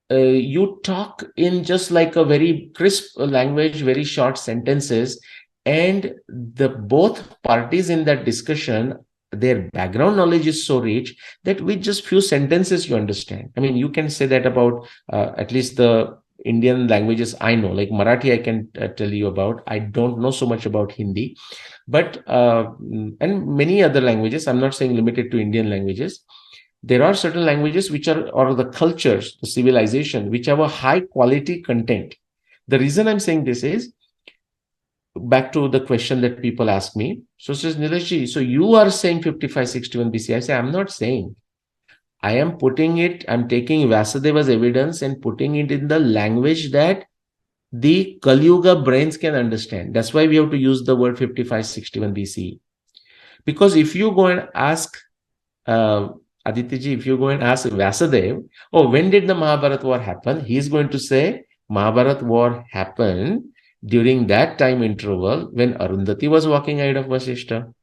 You talk in just like a very crisp language, very short sentences, and the both parties in that discussion, their background knowledge is so rich that with just few sentences you understand. I mean, you can say that about at least the Indian languages I know, like Marathi I can tell you about. I don't know so much about Hindi, but and many other languages. I'm not saying limited to Indian languages. There are certain languages which are, or the cultures, the civilization, which have a high quality content. The reason I'm saying this is, back to the question that people ask me. So says Nilesh, so you are saying 5561 BC. I say, I'm not saying. I am putting it, I'm taking Vyasadeva's evidence and putting it in the language that the Kali Yuga brains can understand. That's why we have to use the word 5561 BC. Because if you go and ask Adityaji, if you go and ask Vyasadeva, oh, when did the Mahabharata war happen? He is going to say Mahabharata war happened during that time interval when Arundhati was walking ahead of Vasishta.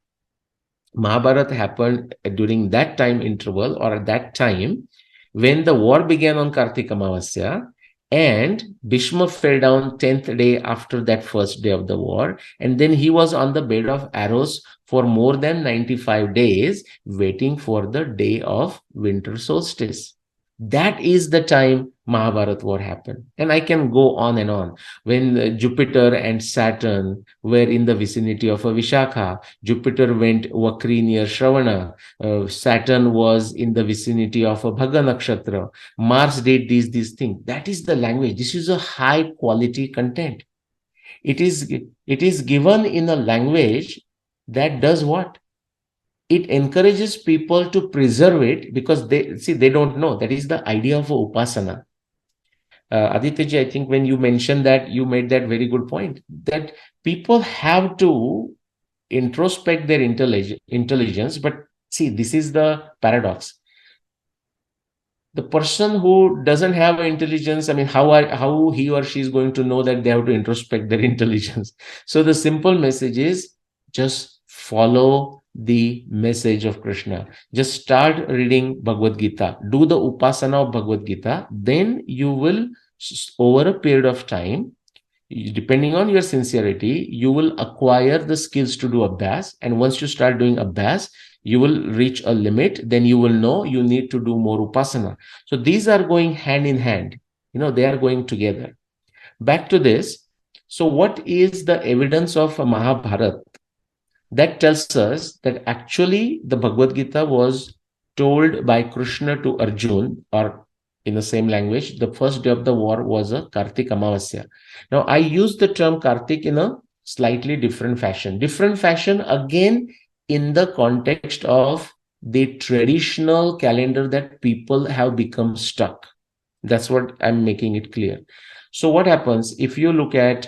Mahabharata happened during that time interval, or at that time when the war began on Kartika Amavasya, and Bhishma fell down 10th day after that first day of the war, and then he was on the bed of arrows for more than 95 days waiting for the day of winter solstice. That is the time Mahabharata war happened. And I can go on and on. When Jupiter and Saturn were in the vicinity of a Vishakha, Jupiter went Vakri near Shravana, Saturn was in the vicinity of a Bhaga Nakshatra, Mars did these things. That is the language. This is a high quality content. It is given in a language that does what? It encourages people to preserve it, because they don't know. That is the idea of upasana. Adityaji, I think when you mentioned that, you made that very good point, that people have to introspect their intelligence. But see, this is the paradox. The person who doesn't have intelligence, I mean, how he or she is going to know that they have to introspect their intelligence? So the simple message is, just follow the message of Krishna. Just start reading Bhagavad Gita. Do the upasana of Bhagavad Gita. Then you will, over a period of time, Depending on your sincerity, you will acquire the skills to do abhyas. And once you start doing abhyas, you will reach a limit. Then you will know you need to do more upasana. So these are going hand in hand. They are going together. Back to this. So what is the evidence of Mahabharata? That tells us that actually the Bhagavad Gita was told by Krishna to Arjun, or in the same language, the first day of the war was a Kartik Amavasya. Now, I use the term Kartik in a slightly different fashion. Different fashion, again, in the context of the traditional calendar that people have become stuck. That's what I'm making it clear. So, what happens if you look at,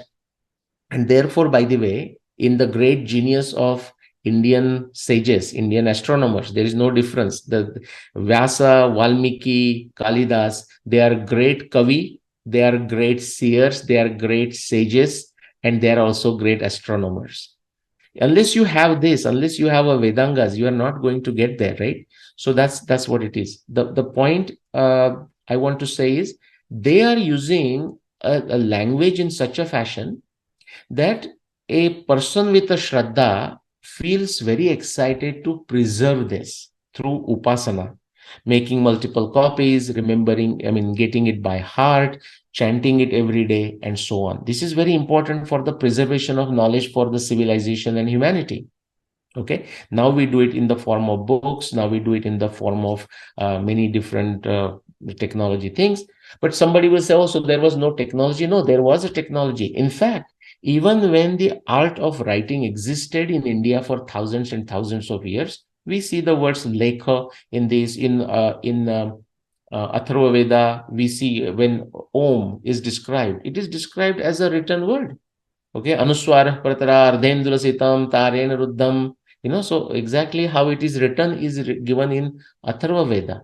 and therefore, by the way, in the great genius of Indian sages, Indian astronomers, there is no difference. The Vyasa, Valmiki, Kalidas, they are great kavi, they are great seers, they are great sages, and they are also great astronomers. Unless you have this, unless you have a Vedangas, you are not going to get there, right? So that's what it is. The point I want to say is they are using a language in such a fashion that a person with a Shraddha feels very excited to preserve this through Upasana, making multiple copies, remembering, getting it by heart, chanting it every day, and so on. This is very important for the preservation of knowledge for the civilization and humanity. Okay, now we do it in the form of books, now we do it in the form of many different technology things. But somebody will say, oh, so there was no technology. No, there was a technology. In fact, even when the art of writing existed in India for thousands and thousands of years, we see the words lekha in these in Atharva Veda. We see when Om is described, it is described as a written word. Okay, Anuswara Pratara Ardhendra Sitam Tarena Ruddham. So exactly how it is written is given in Atharva Veda.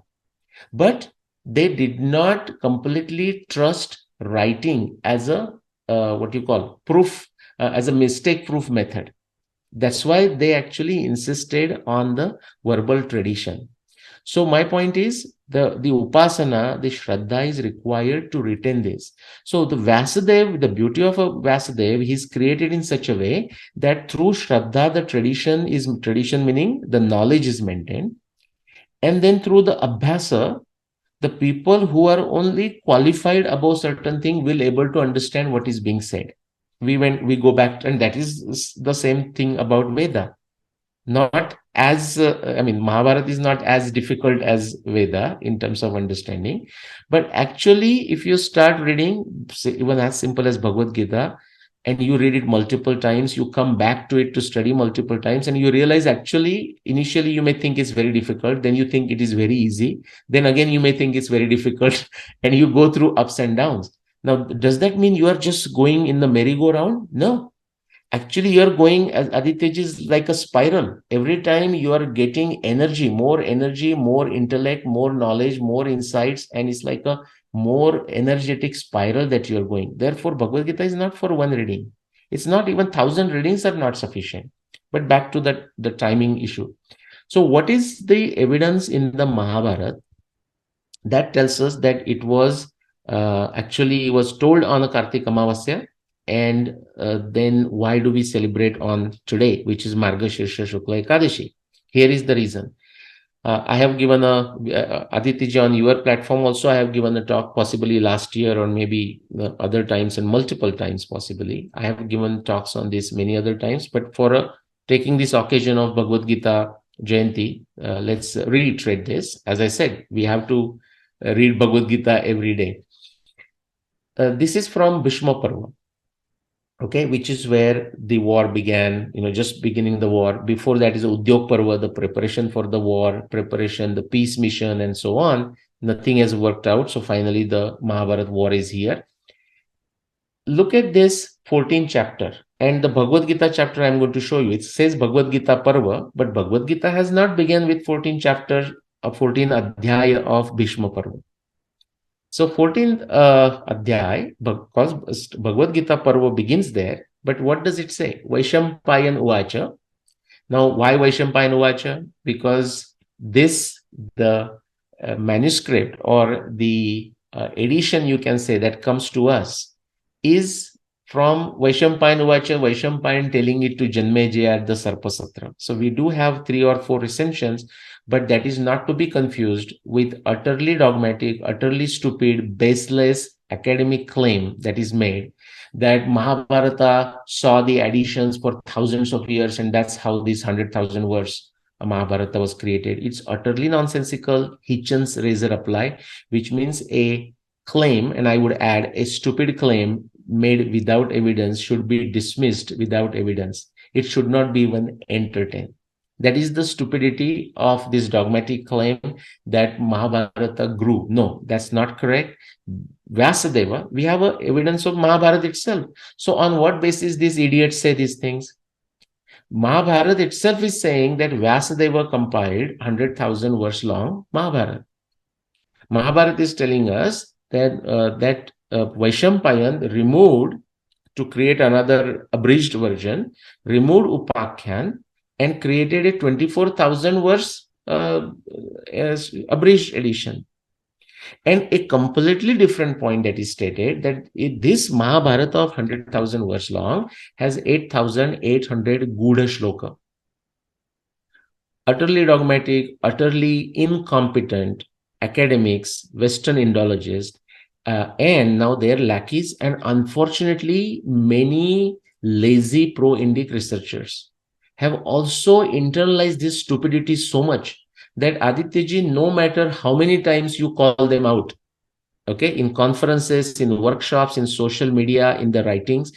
But they did not completely trust writing as a what you call proof, as a mistake proof method. That's why they actually insisted on the verbal tradition. So my point is the upasana, the shraddha is required to retain this. So the Vasudev, the beauty of a Vasudev, he's created in such a way that through shraddha, the tradition meaning the knowledge is maintained. And then through the abhyasa, the people who are only qualified above certain thing will able to understand what is being said. We go back, and that is the same thing about Veda. Not as Mahabharata is not as difficult as Veda in terms of understanding, but actually if you start reading, say, even as simple as Bhagavad Gita, and you read it multiple times, you come back to it to study multiple times, and you realize actually initially you may think it's very difficult, then you think it is very easy, then again you may think it's very difficult and you go through ups and downs. Now, does that mean you are just going in the merry-go-round? No. Actually, you're going, as Aditya is like a spiral. Every time you are getting energy, more intellect, more knowledge, more insights, and it's like a more energetic spiral that you're going. Therefore, Bhagavad Gita is not for one reading. It's not even 1,000 readings are not sufficient. But back to the timing issue. So, what is the evidence in the Mahabharata that tells us that it was actually was told on a Kartik Amavasya, and then why do we celebrate on today, which is Margashirsha Shukla Ekadashi? Here is the reason. I have given Aditya on your platform also, I have given a talk possibly last year or maybe other times and multiple times possibly. I have given talks on this many other times, but for taking this occasion of Bhagavad Gita Jayanti, let's reiterate this. As I said, we have to read Bhagavad Gita every day. This is from Bhishma Parva. Okay, which is where the war began, just beginning the war. Before that is Udyog Parva, the preparation for the war, preparation, the peace mission, and so on. Nothing has worked out. So finally, the Mahabharata war is here. Look at this 14th chapter. And the Bhagavad Gita chapter I'm going to show you. It says Bhagavad Gita Parva, but Bhagavad Gita has not begun with 14 chapter, 14 adhyaya of Bhishma Parva. So 14th adhyay, because Bhagavad Gita Parva begins there, but what does it say? Vaishampayan Uvacha. Now, why Vaishampayan Uvacha? Because the manuscript or the edition, you can say, that comes to us is from Vaishampayan Uvacha, Vaishampayan telling it to Janmeja at the Sarpasatra. So we do have 3 or 4 recensions, but that is not to be confused with utterly dogmatic, utterly stupid, baseless academic claim that is made that Mahabharata saw the additions for thousands of years, and that's how this 100,000 verse Mahabharata was created. It's utterly nonsensical, Hitchens razor apply, which means a claim, and I would add a stupid claim made without evidence should be dismissed without evidence. It should not be even entertained. That is the stupidity of this dogmatic claim that Mahabharata grew. No, that's not correct. Vyasadeva, we have a evidence of Mahabharata itself. So on what basis these idiots say these things? Mahabharata itself is saying that Vyasadeva compiled 100,000 verse long Mahabharata. Mahabharata is telling us that Vaishampayan removed to create another abridged version, removed Upakhyan and created a 24,000 verse as abridged edition. And a completely different point that is stated that this Mahabharata of 100,000 verse long has 8,800 Guda Shloka. Utterly dogmatic, utterly incompetent academics, Western Indologists, and now their lackeys, and unfortunately, many lazy pro-Indic researchers have also internalized this stupidity so much that Adityaji, no matter how many times you call them out, okay, in conferences, in workshops, in social media, in the writings,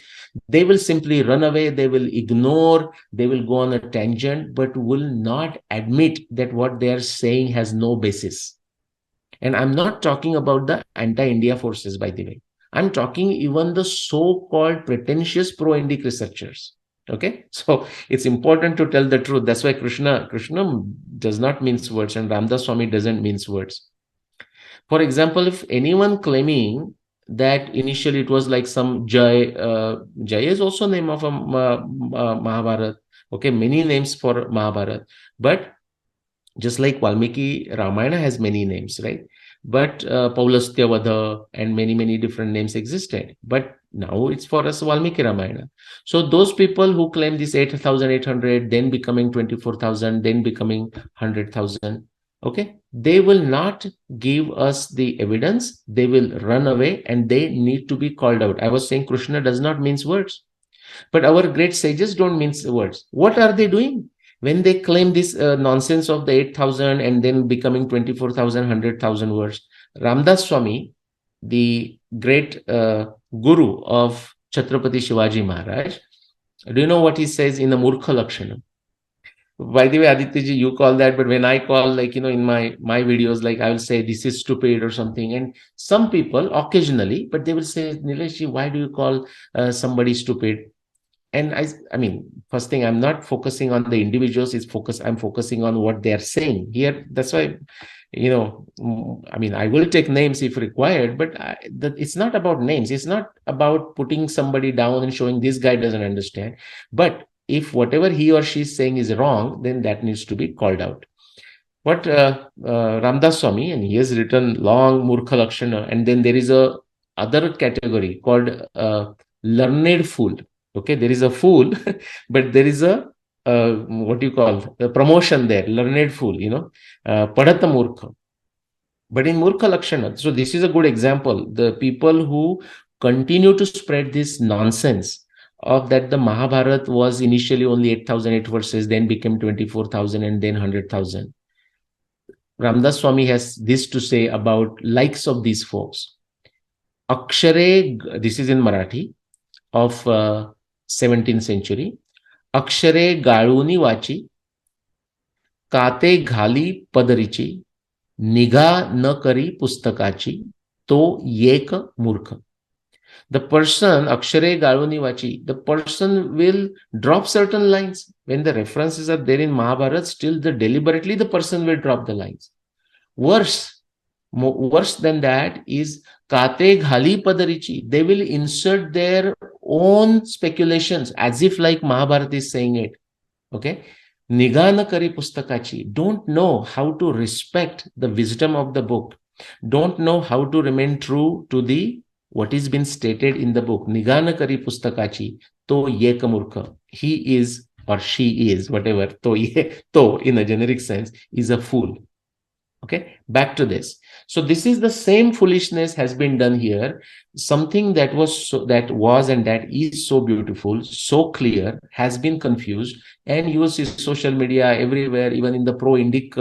they will simply run away, they will ignore, they will go on a tangent, but will not admit that what they are saying has no basis. And I'm not talking about the anti-India forces, by the way. I'm talking even the so-called pretentious pro-Indic researchers. Okay, so it's important to tell the truth. That's why Krishna does not mince words, and Ramdas Swami doesn't mince words. For example, if anyone claiming that initially it was like some Jai is also name of a Mahabharata. Okay, many names for Mahabharata, but just like Valmiki Ramayana has many names, right? But Paulastya Vadha and many different names existed. But now it's for us Valmiki Ramayana. So those people who claim this 8,800, then becoming 24,000, then becoming 100,000, okay, they will not give us the evidence. They will run away and they need to be called out. I was saying Krishna does not mince words, but our great sages don't mince words. What are they doing? When they claim this nonsense of the 8,000 and then becoming 24,000, 100,000 words, Ramdas Swami, the great guru of Chhatrapati Shivaji Maharaj, do you know what he says in the Murkha Lakshana? By the way, Adityaji, you call that, but when I call, like, in my videos, like I will say this is stupid or something. And some people occasionally, but they will say, Nilesh, why do you call somebody stupid? And I mean, first thing, I'm not focusing on the individuals. I'm focusing on what they are saying here. That's why, I mean, I will take names if required, but it's not about names. It's not about putting somebody down and showing this guy doesn't understand. But if whatever he or she is saying is wrong, then that needs to be called out. But Ramdas Swami, and he has written long Murkha Lakshana, and then there is a other category called learned fool. Okay, there is a fool, but there is a what do you call the promotion there? Learned fool, Padhata Murkha. But in Murkha Lakshana, so this is a good example. The people who continue to spread this nonsense of that the Mahabharata was initially only 8,008 verses, then became 24,000 and then 100,000. Ramdas Swami has this to say about likes of these folks. Akshare, this is in Marathi of 17th century. Akshare गाळूनी वाची, काते घाली पदरीची, निघा न करी पुस्तकाची, तो येक मूर्ख. The person, Akshare गाळूनी वाची, the person will drop certain lines. When the references are there in Mahabharata, still deliberately the person will drop the lines. Worse than that is Kate Ghali Padarichi. They will insert their own speculations as if like Mahabharata is saying it. Okay. Nigana Kari Pustakachi. Don't know how to respect the wisdom of the book. Don't know how to remain true to the what is been stated in the book, Nigana Kari Pustakachi, to ye kamurkha. He is or she is, whatever, to in a generic sense, is a fool. Okay, back to this. So this is the same foolishness has been done here. Something that was and that is so beautiful, so clear, has been confused. And you will see social media everywhere, even in the pro-Indic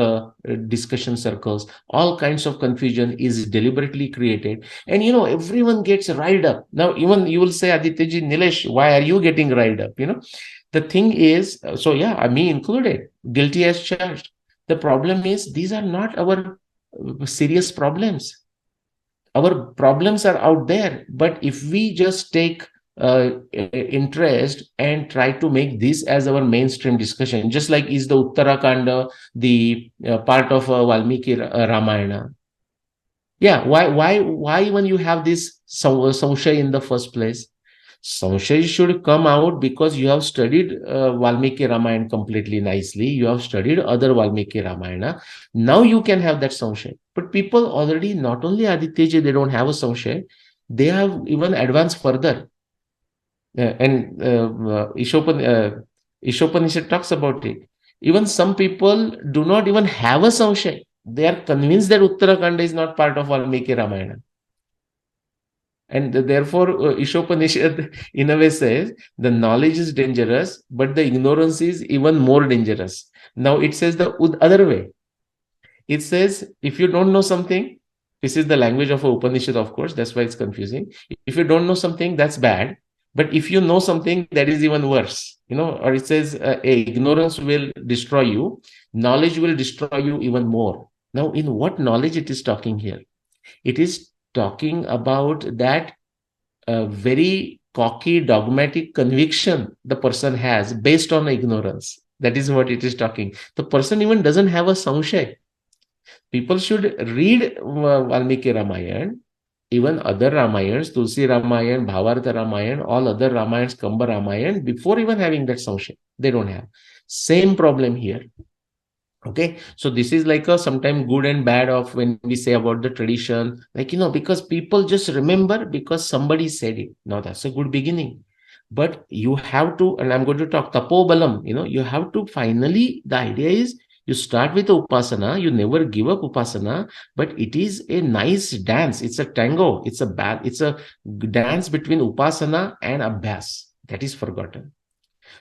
discussion circles, all kinds of confusion is deliberately created. And everyone gets riled up. Now, even you will say, Adityaji, Nilesh, why are you getting riled up? The thing is, so yeah, me included, guilty as charged. The problem is, these are not our serious problems. Our problems are out there. But if we just take interest and try to make this as our mainstream discussion, just like is the Uttarakanda, the part of Valmiki Ramayana. Yeah, why when you have this Samshay in the first place? Samshay should come out because you have studied Valmiki Ramayana completely nicely. You have studied other Valmiki Ramayana. Now you can have that Samshay. But people already, not only Adityaji, they don't have a Samshay, they have even advanced further. And Ishopanishad talks about it. Even some people do not even have a Samshay. They are convinced that Uttarakanda is not part of Valmiki Ramayana. And therefore, Ishopanishad in a way says the knowledge is dangerous, but the ignorance is even more dangerous. Now it says the other way. It says, if you don't know something, this is the language of Upanishad, of course, that's why it's confusing. If you don't know something, that's bad. But if you know something, that is even worse. Or it says, ignorance will destroy you, knowledge will destroy you even more. Now, in what knowledge it is talking here? It is talking about that very cocky, dogmatic conviction the person has based on ignorance. That is what it is talking. The person even doesn't have a samshay. People should read Valmiki Ramayana, even other Ramayans, Tulsi Ramayana, Bhavarata Ramayana, all other Ramayans, Kamba Ramayana, before even having that samshay. They don't have. Same problem here. Okay, so this is like a sometimes good and bad of when we say about the tradition, like, because people just remember because somebody said it. Now that's a good beginning, but you have to, and I'm going to talk tapobalam, you have to finally, the idea is you start with upasana, you never give up upasana, but it is a nice dance. It's a tango. It's a dance between upasana and abhyas. That is forgotten.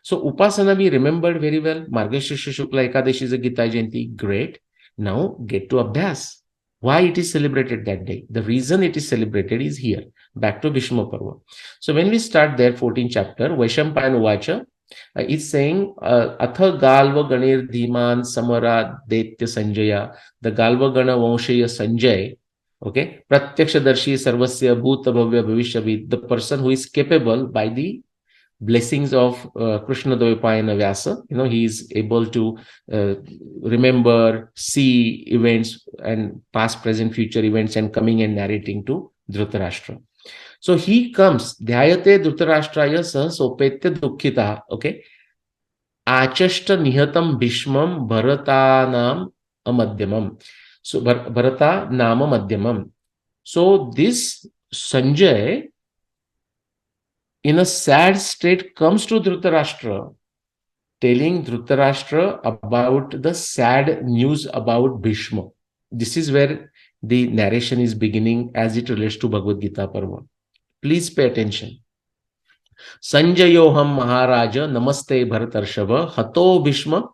So Upasana we remembered very well. Margashira Shukla Ekadashi is a Gita Jayanti. Great. Now get to Abhyas. Why it is celebrated that day? The reason it is celebrated is here. Back to Bhishma Parva. So when we start there, 14th chapter, Vaishampayan Uvacha, it's saying, Atha Galva Ganir Dhiman Samara Detya Sanjaya, the Galva Gana Vanshaya Sanjay, okay, Pratyaksha Darshi Sarvasya Bhuta Bhavya Bhavishavid, the person who is capable by the blessings of Krishna Dvaipayana Vyasa. He is able to remember, see events and past, present, future events and coming and narrating to Dhritarashtra. So he comes, Dhyayate Dhritarashtraya sah sopetya dukkhita, okay? Achashta nihatam bhishmam bharatanam amadhyamam. So bharata nama madhyamam. So this Sanjay, in a sad state, comes to Dhritarashtra, telling Dhritarashtra about the sad news about Bhishma. This is where the narration is beginning as it relates to Bhagavad Gita Parva. Please pay attention. Sanjayoham Maharaja Namaste Bharatarshava Hato Bhishma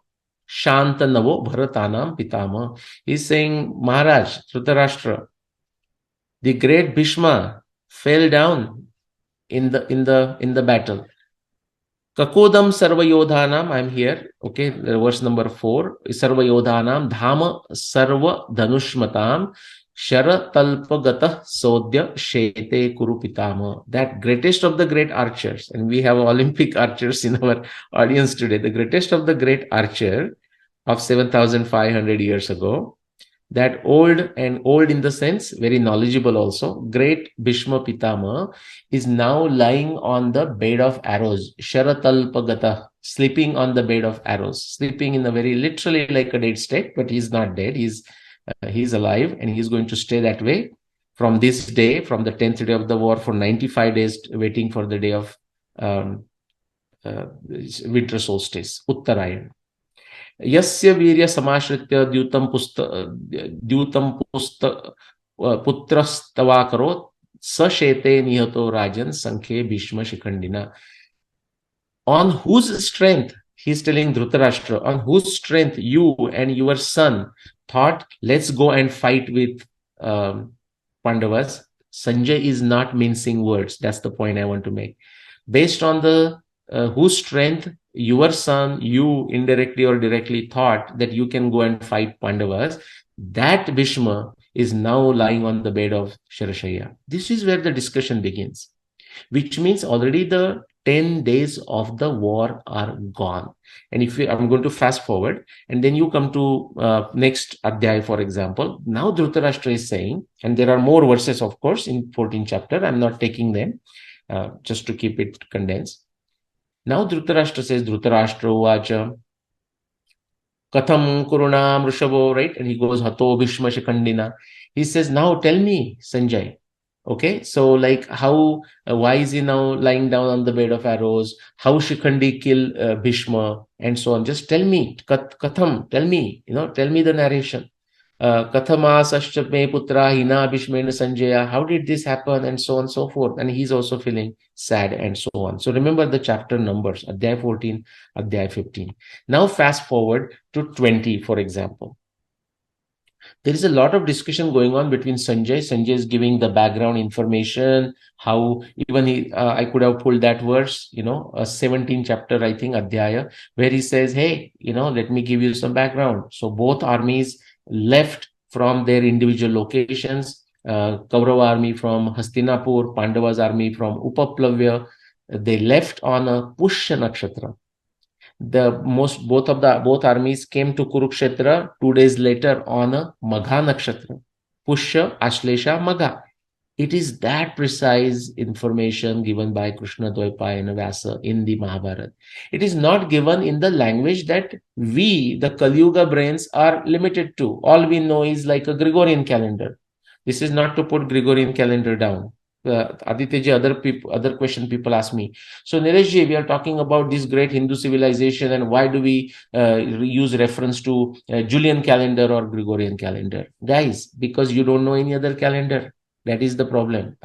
Shantanavo Bharatanam Pitama. He's saying, Maharaj, Dhritarashtra, the great Bhishma fell down in the battle. Kakodam Sarvayodhanam, I'm here. Okay, verse number 4. Sarvayodhanam Dhama Sarva Dhanushmatam Sharatalpagata Sodya Shete Kurupitama. That greatest of the great archers, and we have Olympic archers in our audience today. The greatest of the great archer of 7,500 years ago, that old in the sense, very knowledgeable also, great Bhishma Pitama is now lying on the bed of arrows. Sharatalpagata, sleeping on the bed of arrows, sleeping in a very literally like a dead state, but he's not dead. He's alive and he's going to stay that way. from this day, from the 10th day of the war, for 95 days, waiting for the day of um, winter solstice, Uttarayan. Yasya virya samashritya dyutam putrastava karot sashete nihato rajan sankhe bhishma shikhandina. On whose strength, he's telling Dhritarashtra, on whose strength you and your son thought, let's go and fight with Pandavas. Sanjay is not mincing words. That's the point I want to make. Based on the whose strength your son, you indirectly or directly thought that you can go and fight Pandavas, that Bhishma is now lying on the bed of Sharashaya. This is where the discussion begins, which means already the 10 days of the war are gone. And if I'm going to fast forward, and then you come to next Adhyay, for example. Now Dhritarashtra is saying, and there are more verses, of course, in 14th chapter. I'm not taking them just to keep it condensed. Now Dhritarashtra says, Dhritarashtra Uvacha, Katham Kurunam Rishabho, right? And he goes, Hato Bhishma Shikhandina. He says, now tell me, Sanjay. Okay, so like how, why is he now lying down on the bed of arrows? How Shikhandi kill Bhishma and so on? Just tell me, Katham, tell me, tell me the narration. Kathama Sashcha me putra hina Bhishmena Sanjaya. How did this happen? And so on and so forth. And he's also feeling sad and so on. So remember the chapter numbers, Adhyay 14, Adhyay 15. Now fast forward to 20, for example. There is a lot of discussion going on between Sanjay. Sanjay is giving the background information, how even I could have pulled that verse, a 17th chapter, I think, Adhyaya, where he says, hey, let me give you some background. So both armies left from their individual locations. Kaurava army from Hastinapur, Pandava's army from Upaplavya. They left on a Pushya Nakshatra. Both armies came to Kurukshetra 2 days later on a Magha Nakshatra. Pushya, Ashlesha, Magha. It is that precise information given by Krishna Dvaipayana Vyasa in the Mahabharata. It is not given in the language that we, the Kali Yuga brains, are limited to. All we know is like a Gregorian calendar. This is not to put Gregorian calendar down. Adityaji, other question people ask me. So Nileshji, we are talking about this great Hindu civilization, and why do we use reference to Julian calendar or Gregorian calendar? Guys, because you don't know any other calendar. That is the problem.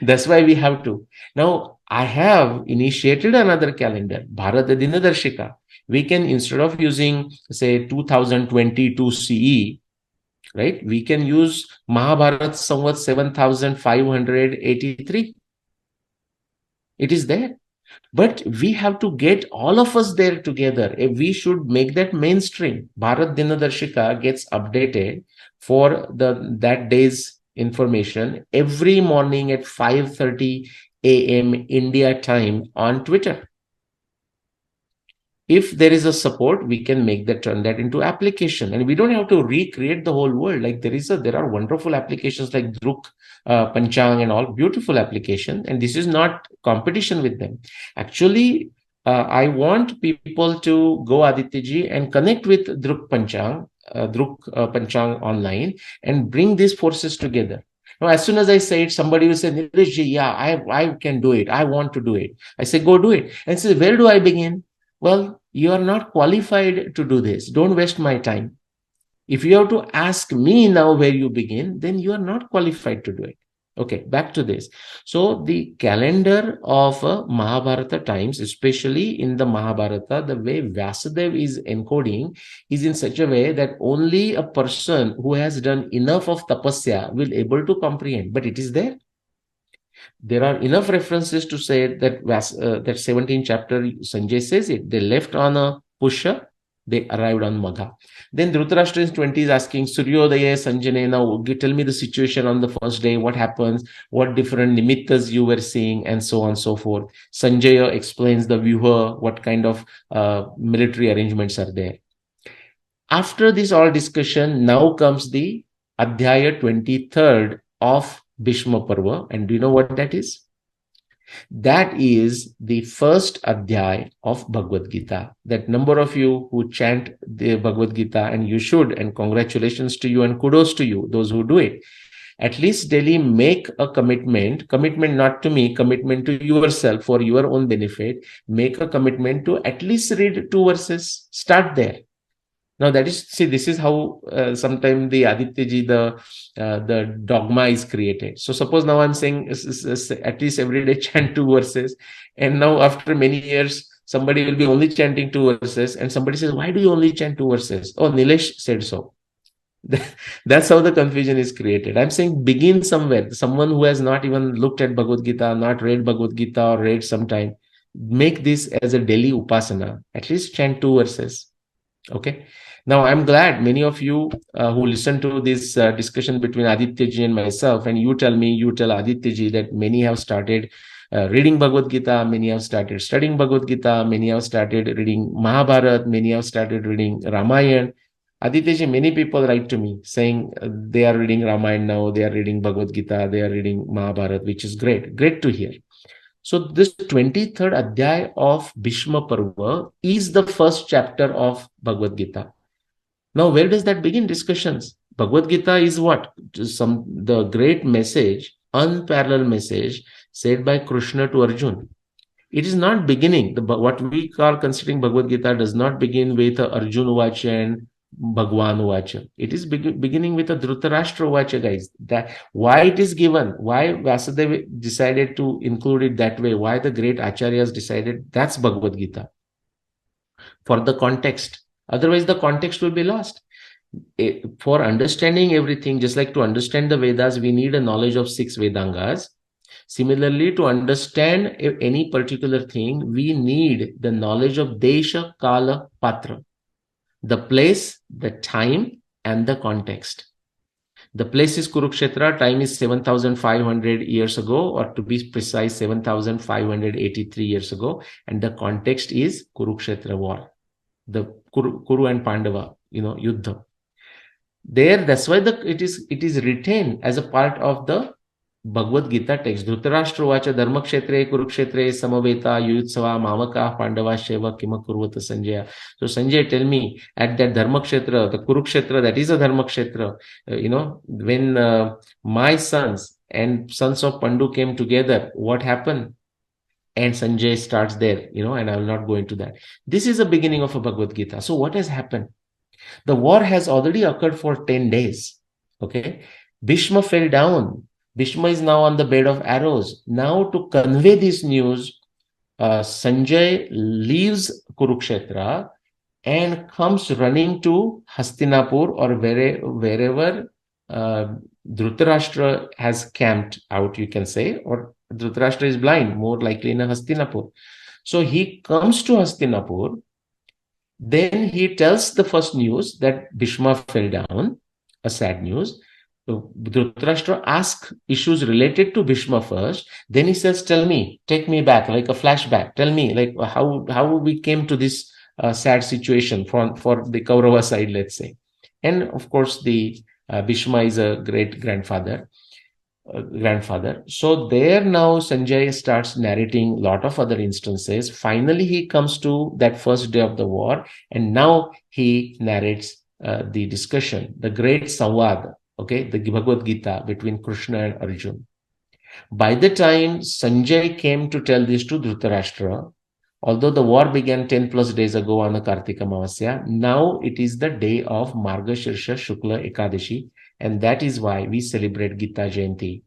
That's why we have to. Now, I have initiated another calendar, Bharata Dinadarshika. We can, instead of using, say, 2022 CE, right? We can use Mahabharata Samvat 7583. It is there. But we have to get all of us there together. We should make that mainstream. Bharat Dinadarshika gets updated for that day's information every morning at 5:30 a.m. India time on Twitter. If there is a support, we can turn that into application, and we don't have to recreate the whole world. Like there are wonderful applications like Druk, Panchang, and all beautiful applications. And this is not competition with them. Actually, I want people to go, Adityaji, and connect with Druk Panchang online, and bring these forces together. Now, as soon as I say it, somebody will say, Nileshji, yeah, I can do it. I want to do it. I say, go do it. And say, where do I begin? Well, you are not qualified to do this. Don't waste my time. If you have to ask me now where you begin, then you are not qualified to do it. Okay, back to this. So the calendar of Mahabharata times, especially in the Mahabharata, the way Vyasadeva is encoding is in such a way that only a person who has done enough of tapasya will able to comprehend. But it is there. There are enough references to say that that 17th chapter, Sanjay says it. They left on a Pusha, they arrived on Magha. Then Dhritarashtra in 20 is asking, Suryodaya Sanjane, now tell me the situation on the first day, what happens, what different nimittas you were seeing, and so on and so forth. Sanjaya explains the vyuha, what kind of military arrangements are there. After this all discussion, now comes the Adhyaya 23rd of Bhishma Parva. And do you know what that is? That is the first Adhyay of Bhagavad Gita. That number of you who chant the Bhagavad Gita, and you should, and congratulations to you and kudos to you, those who do it. At least daily make a commitment not to me, commitment to yourself for your own benefit. Make a commitment to at least read 2 verses. Start there. Now that is, see, this is how sometimes the Aditya ji, the dogma is created. So suppose now I'm saying at least every day chant 2 verses, and now after many years somebody will be only chanting 2 verses, and somebody says, why do you only chant 2 verses? Oh, Nilesh said so. That's how the confusion is created. I'm saying begin somewhere. Someone who has not even looked at Bhagavad Gita, not read Bhagavad Gita, or read sometime, make this as a daily upasana. At least chant 2 verses. Okay. Now, I'm glad many of you who listen to this discussion between Aditya ji and myself, and you tell Aditya ji that many have started reading Bhagavad Gita, many have started studying Bhagavad Gita, many have started reading Mahabharata, many have started reading Ramayana. Aditya ji, many people write to me saying they are reading Ramayana now, they are reading Bhagavad Gita, they are reading Mahabharata, which is great. Great to hear. So this 23rd Adhyay of Bhishma Parva is the first chapter of Bhagavad Gita. Now, where does that begin? Discussions. Bhagavad Gita is what? The great message, unparalleled message said by Krishna to Arjun. It is not beginning. What we call considering Bhagavad Gita does not begin with Arjun Vacha and Bhagwan Vacha. It is beginning with a Dhritarashtra Vacha, guys. That why it is given, why Vasudeva decided to include it that way, why the great acharyas decided, that's Bhagavad Gita. For the context. Otherwise, the context will be lost. For understanding everything, just like to understand the Vedas, we need a knowledge of 6 Vedangas. Similarly, to understand any particular thing, we need the knowledge of Desha, Kala, Patra. The place, the time, and the context. The place is Kurukshetra, time is 7,500 years ago, or to be precise, 7,583 years ago, and the context is Kurukshetra war. The Kuru and Pandava, Yuddha. There, that's why it is retained as a part of the Bhagavad Gita text. Dhritarashtra Vacha Dharmakshetre Kurukshetre Samaveta Yuyutsava Mamaka Pandava Sheva Kima Kurvata Sanjaya. So Sanjay, tell me, at that Dharmakshetra, the Kurukshetra, that is a Dharmakshetra, when my sons and sons of Pandu came together, what happened? And Sanjay starts there, and I will not go into that. This is the beginning of a Bhagavad Gita. So what has happened? The war has already occurred for 10 days. Okay. Bhishma fell down. Bhishma is now on the bed of arrows. Now to convey this news, Sanjay leaves Kurukshetra and comes running to Hastinapur, or wherever Dhritarashtra has camped out, you can say, or Dhritarashtra is blind, more likely in a Hastinapur. So he comes to Hastinapur. Then he tells the first news that Bhishma fell down, a sad news. So Dhritarashtra asks issues related to Bhishma first. Then he says, tell me, take me back, like a flashback. Tell me, like how we came to this sad situation for the Kaurava side, let's say. And of course, the Bhishma is a great grandfather. So there now Sanjay starts narrating a lot of other instances. Finally, he comes to that first day of the war, and now he narrates the discussion, the great Samvad, okay, the Bhagavad Gita between Krishna and Arjun. By the time Sanjay came to tell this to Dhritarashtra, although the war began 10 plus days ago on the Kartika Amavasya, now it is the day of Margashirsha Shukla Ekadashi, and that is why we celebrate Gita Jayanti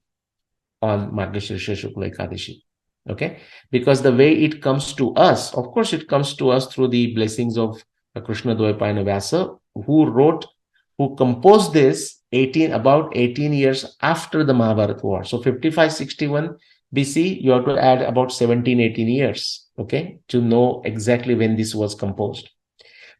on Margashirsha Shukla Ekadashi. Okay? Because the way it comes to us, of course, it comes to us through the blessings of Krishna Dvaipayana Vyasa, who composed this about 18 years after the Mahabharata war. So 5561 BC, you have to add about 17, 18 years, okay, to know exactly when this was composed.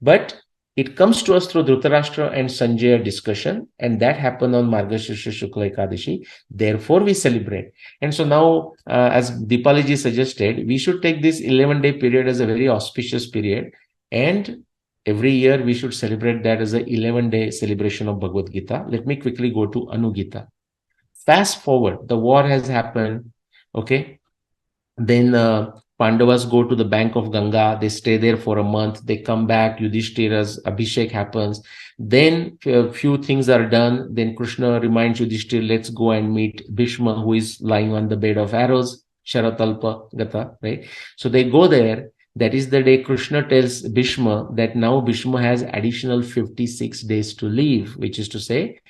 But it comes to us through Dhritarashtra and Sanjaya discussion, and that happened on Margashirsha Shukla Ekadashi. Therefore, we celebrate. And so now, as Deepalaji suggested, we should take this 11-day period as a very auspicious period, and every year we should celebrate that as an 11-day celebration of Bhagavad Gita. Let me quickly go to Anu-Gita. Fast forward, the war has happened, okay? Then Pandavas go to the bank of Ganga. They stay there for a month. They come back. Yudhishthira's Abhishek happens. Then a few things are done. Then Krishna reminds Yudhishthira, let's go and meet Bhishma, who is lying on the bed of arrows, Sharatalpa Gata, right? So they go there. That is the day Krishna tells Bhishma that now Bhishma has additional 56 days to live, which is to say,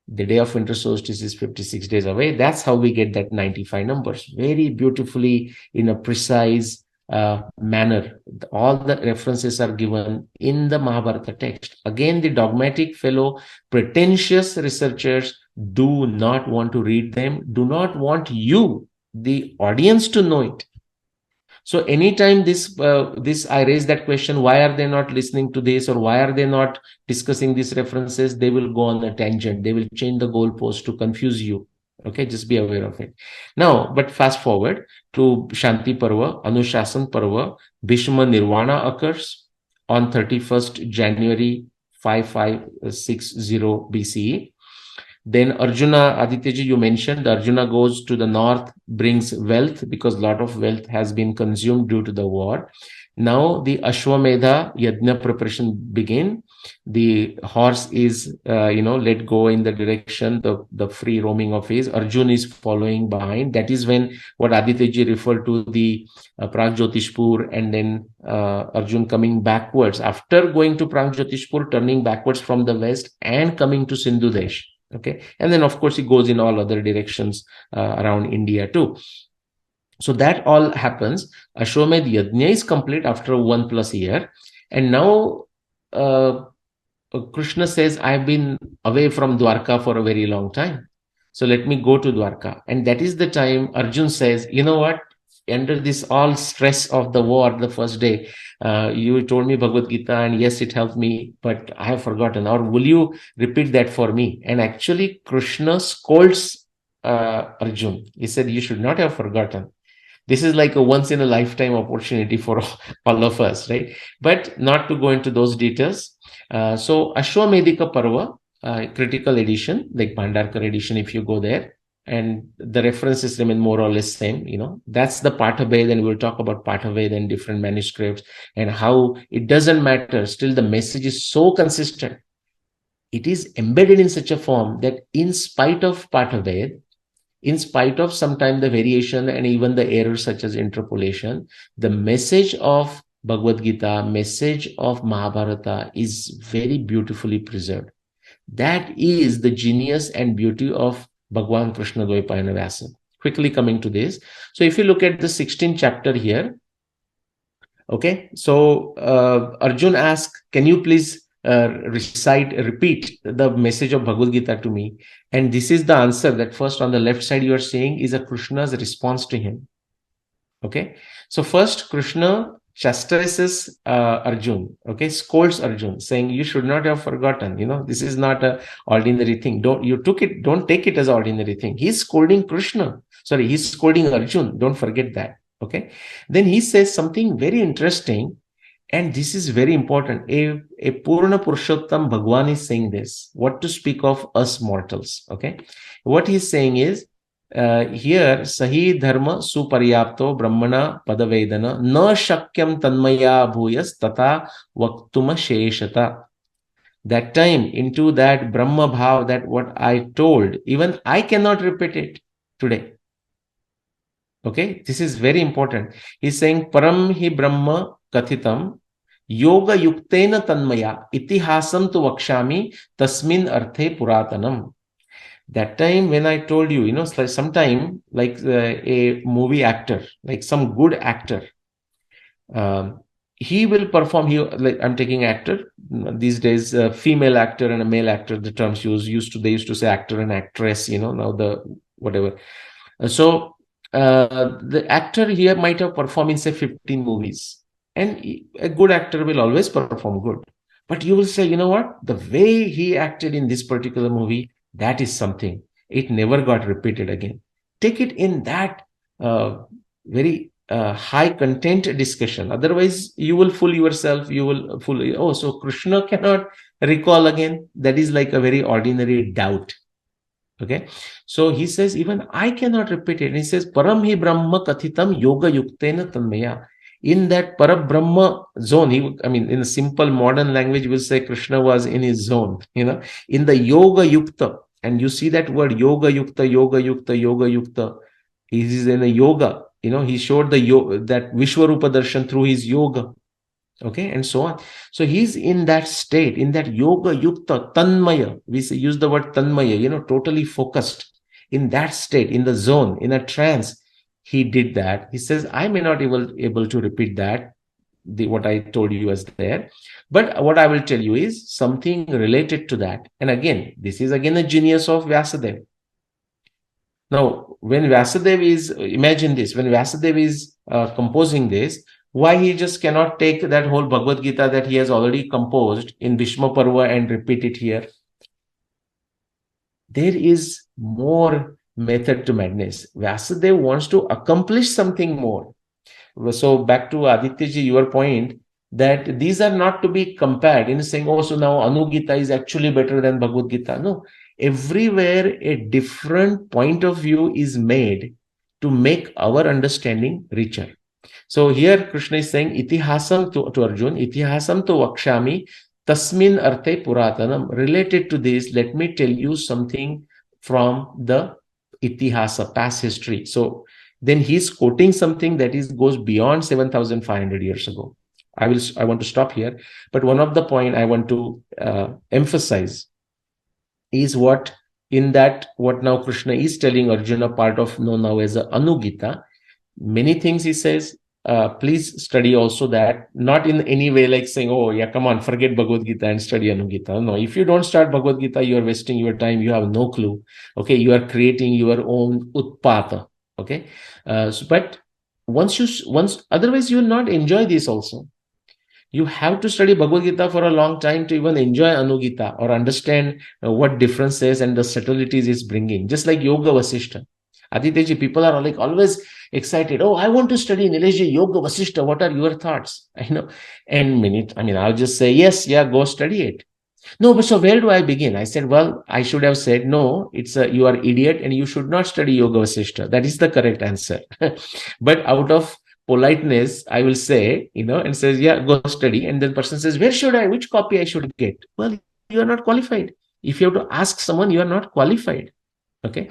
the day of winter solstice is 56 days away. That's how we get that 95 numbers. Very beautifully, in a precise manner. All the references are given in the Mahabharata text. Again, the dogmatic fellow, pretentious researchers do not want to read them, do not want you, the audience, to know it. So anytime this I raise that question, why are they not listening to this, or why are they not discussing these references? They will go on a tangent. They will change the goalpost to confuse you. Okay, just be aware of it. Now, but fast forward to Shanti Parva, Anushasan Parva, Bhishma Nirvana occurs on 31st January 5560 BCE. Then Arjuna, Adityaji, you mentioned Arjuna goes to the north, brings wealth, because a lot of wealth has been consumed due to the war. Now the Ashwamedha Yajna preparation begin. The horse is, let go in the direction, the free roaming of his. Arjun is following behind. That is when what Adityaji referred to the Pragjotishpur, and then Arjun coming backwards. After going to Pragjotishpur, turning backwards from the west and coming to Sindhudesh. Okay, and then of course he goes in all other directions around India too. So that all happens. Ashwamedh Yajna is complete after 1+ year, and now Krishna says, I've been away from Dwarka for a very long time, so let me go to Dwarka. And that is the time Arjun says, you know what, under this all stress of the war, the first day, you told me Bhagavad Gita, and yes, it helped me, but I have forgotten. Or will you repeat that for me? And actually, Krishna scolds Arjun. He said, you should not have forgotten. This is like a once in a lifetime opportunity for all of us, right? But not to go into those details. So Ashwamedhika Parva, critical edition, like Bhandarkar edition, if you go there, and the references remain more or less same, that's the Pathabhed, and we'll talk about Pathabhed and different manuscripts and how it doesn't matter. Still, the message is so consistent. It is embedded in such a form that in spite of Pathabhed, in spite of sometimes the variation and even the errors such as interpolation, the message of Bhagavad Gita, message of Mahabharata is very beautifully preserved. That is the genius and beauty of Bhagwan Krishna Dvaipayana Vyasa. Quickly coming to this. So if you look at the 16th chapter here, okay, so Arjun asks, can you please repeat the message of Bhagavad Gita to me? And this is the answer that first on the left side you are saying is a Krishna's response to him. Okay, so first Krishna chastises Arjun, okay, scolds Arjun, saying you should not have forgotten, this is not an ordinary thing. Don't take it as an ordinary thing. He's scolding Krishna. Sorry, he's scolding Arjun. Don't forget that. Okay. Then he says something very interesting, and this is very important. A Purna Purushottam Bhagwan is saying this. What to speak of us mortals? Okay. What he's saying is, here sahi dharma suparyapto brahmana padavedana na shakyam tanmaya bhuyas tata vaktuma sheshata. That time, into that Brahma bhav, that what I told, even I cannot repeat it today. Okay, this is very important. He's saying param hi brahma kathitam yoga yuktena tanmaya itihasam tu vakshami tasmin arthe puratanam. That time when I told you, sometime like a movie actor, like some good actor, he will perform. Like I'm taking actor these days, female actor and a male actor. The terms they used to say actor and actress. Now the whatever. So the actor here might have performed in say 15 movies, and a good actor will always perform good. But you will say, you know what? The way he acted in this particular movie, that is something. It never got repeated again. Take it in that very high content discussion. Otherwise, you will fool yourself. You will fool. So Krishna cannot recall again. That is like a very ordinary doubt. Okay, so he says, even I cannot repeat it. And he says, Param hi Brahma Kathitam Yoga Yuktena Tanmaya. In that Parabrahma zone, I mean, in a simple modern language, we'll say Krishna was in his zone, in the Yoga Yukta. And you see that word Yoga Yukta, Yoga Yukta, Yoga Yukta. He is in a yoga, he showed the yoga, that Vishwarupa Darshan through his yoga. Okay, and so on. So he's in that state, in that yoga yukta tanmaya. We use the word tanmaya, totally focused in that state, in the zone, in a trance. He did that. He says, I may not able to repeat that, what I told you as there, but what I will tell you is something related to that. And again, this is again a genius of Vyasadeva. Now, when Vyasadeva is, imagine this, when Vyasadeva is composing this, why he just cannot take that whole Bhagavad Gita that he has already composed in Bhishma Parva and repeat it here? There is more method to madness. Vyasadeva wants to accomplish something more. So back to Adityaji, your point, that these are not to be compared in saying, oh, so now Anu-Gita is actually better than Bhagavad Gita. No, everywhere a different point of view is made to make our understanding richer. So here Krishna is saying, Itihasam to Arjun, Itihasam to Vakshami, Tasmin Arte Puratanam. Related to this, let me tell you something from the Itihasa, past history. So then he's quoting something that goes beyond 7,500 years ago. I want to stop here, but one of the point I want to emphasize is what now Krishna is telling Arjuna, part of known now as a Anu-Gita. Many things he says, please study also that, not in any way like saying, oh yeah, come on, forget Bhagavad Gita and study Anu-Gita. No, if you don't start Bhagavad Gita, you are wasting your time. You have no clue. Okay, you are creating your own utpata. Okay, but otherwise you will not enjoy this also. You have to study Bhagavad Gita for a long time to even enjoy Anu-Gita or understand what differences and the subtleties it's bringing. Just like Yoga Vasishta. Adityaji, people are like always excited. Oh, I want to study Nilesh Yoga Vasishta. What are your thoughts? And I'll just say, yes, yeah, go study it. No, but so where do I begin? I said, well, I should have said, no, you are idiot and you should not study Yoga Vasishta. That is the correct answer. But out of politeness, I will say, and says, yeah, go study. And then person says, which copy I should get? Well, you are not qualified. If you have to ask someone, you are not qualified. Okay.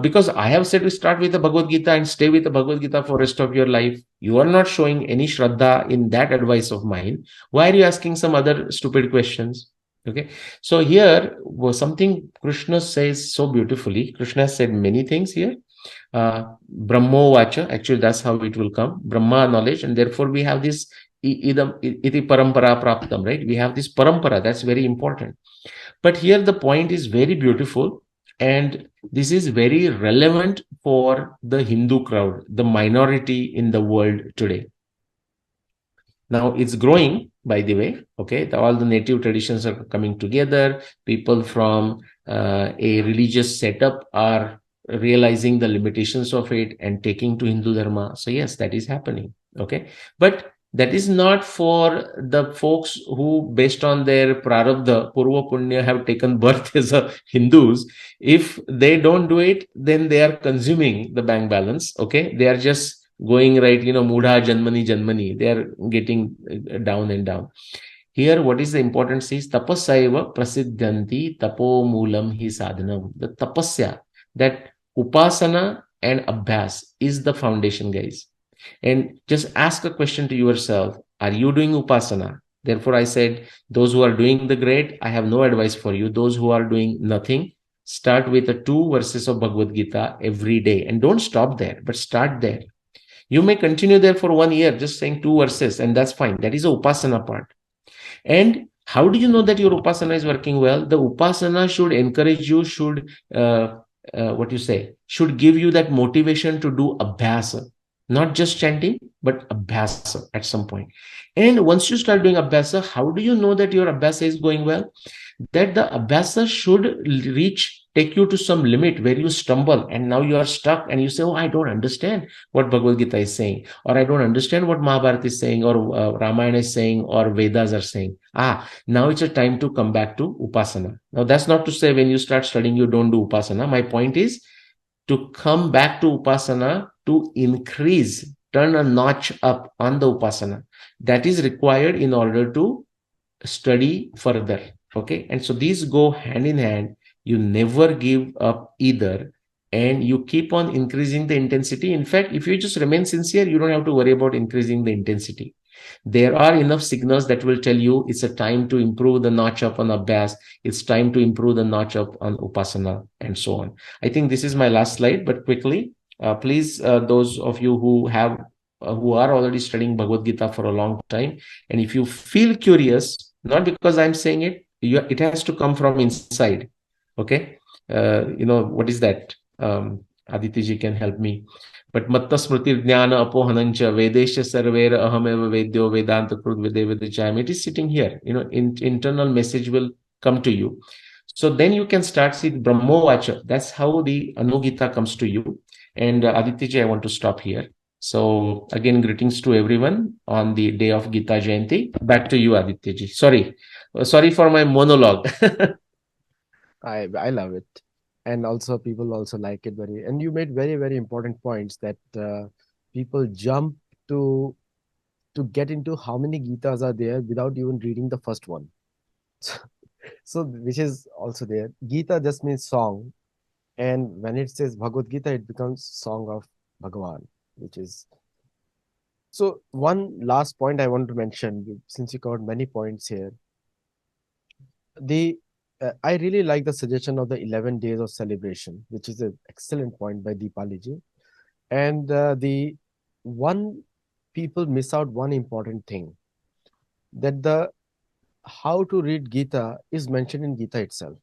Because I have said to start with the Bhagavad Gita and stay with the Bhagavad Gita for rest of your life. You are not showing any Shraddha in that advice of mine. Why are you asking some other stupid questions? Okay. So here was something Krishna says so beautifully. Krishna said many things here. Brahmo Vacha, actually that's how it will come. Brahma knowledge, and therefore we have this iti parampara praptam, right? We have this parampara, that's very important. But here the point is very beautiful, and this is very relevant for the Hindu crowd, the minority in the world today. Now it's growing, by the way. Okay, all the native traditions are coming together. People from a religious setup are realizing the limitations of it and taking to Hindu Dharma. So yes, that is happening. Okay, but that is not for the folks who, based on their prarabdha, purva punya, have taken birth as a Hindus. If they don't do it, then they are consuming the bank balance. Okay, they are just going right, mudha janmani, they are getting down and down. Here, what is the importance is tapasaiva prasiddhanti tapo moolam hi sadhanam. The tapasya, that upasana and abhyas is the foundation, guys. And just ask a question to yourself, are you doing upasana? Therefore, I said, those who are doing the great, I have no advice for you. Those who are doing nothing, start with the 2 verses of Bhagavad Gita every day. And don't stop there, but start there. You may continue there for 1 year, just saying 2 verses, and that's fine. That is the upasana part. And how do you know that your upasana is working well? The upasana should encourage you, should give you that motivation to do abhyasa. Not just chanting, but abhyasa at some point. And once you start doing abhyasa, how do you know that your abhyasa is going well? That the abhyasa should reach take you to some limit where you stumble and now you are stuck and you say, oh, I don't understand what Bhagavad Gita is saying, or I don't understand what Mahabharata is saying, or Ramayana is saying, or Vedas are saying. Now it's a time to come back to upasana. Now that's not to say when you start studying you don't do upasana. My point is to come back to upasana, to increase, turn a notch up on the upasana. That is required in order to study further. Okay. And so these go hand in hand. You never give up either. And you keep on increasing the intensity. In fact, if you just remain sincere, you don't have to worry about increasing the intensity. There are enough signals that will tell you it's a time to improve the notch up on Abhyas, it's time to improve the notch up on Upasana, and so on. I think this is my last slide, but quickly, please, those of you who are already studying Bhagavad Gita for a long time, and if you feel curious, not because I'm saying it, it has to come from inside. Okay, what is that? Aditi ji can help me. But matta smriti jnana apohanancha vedesha sarvera ahameva vedyo vedanta krut vedevadachayam. It is sitting here. Internal message will come to you. So then you can start seeing Brahmovacha. That's how the Anu-Gita comes to you. And Aditya ji, I want to stop here. So again, greetings to everyone on the day of Gita Jayanti. Back to you, Aditya ji. Sorry for my monologue. I love it. And also people also like it very, and you made very, very important points that people jump to get into how many Gitas are there without even reading the first one. So which is also there. Gita just means song, and when it says Bhagavad Gita, it becomes song of Bhagavan, which is. So one last point I want to mention, since you covered many points here, the I really like the suggestion of the 11 days of celebration, which is an excellent point by Deepali ji. And the one people miss out one important thing, that the how to read Gita is mentioned in Gita itself.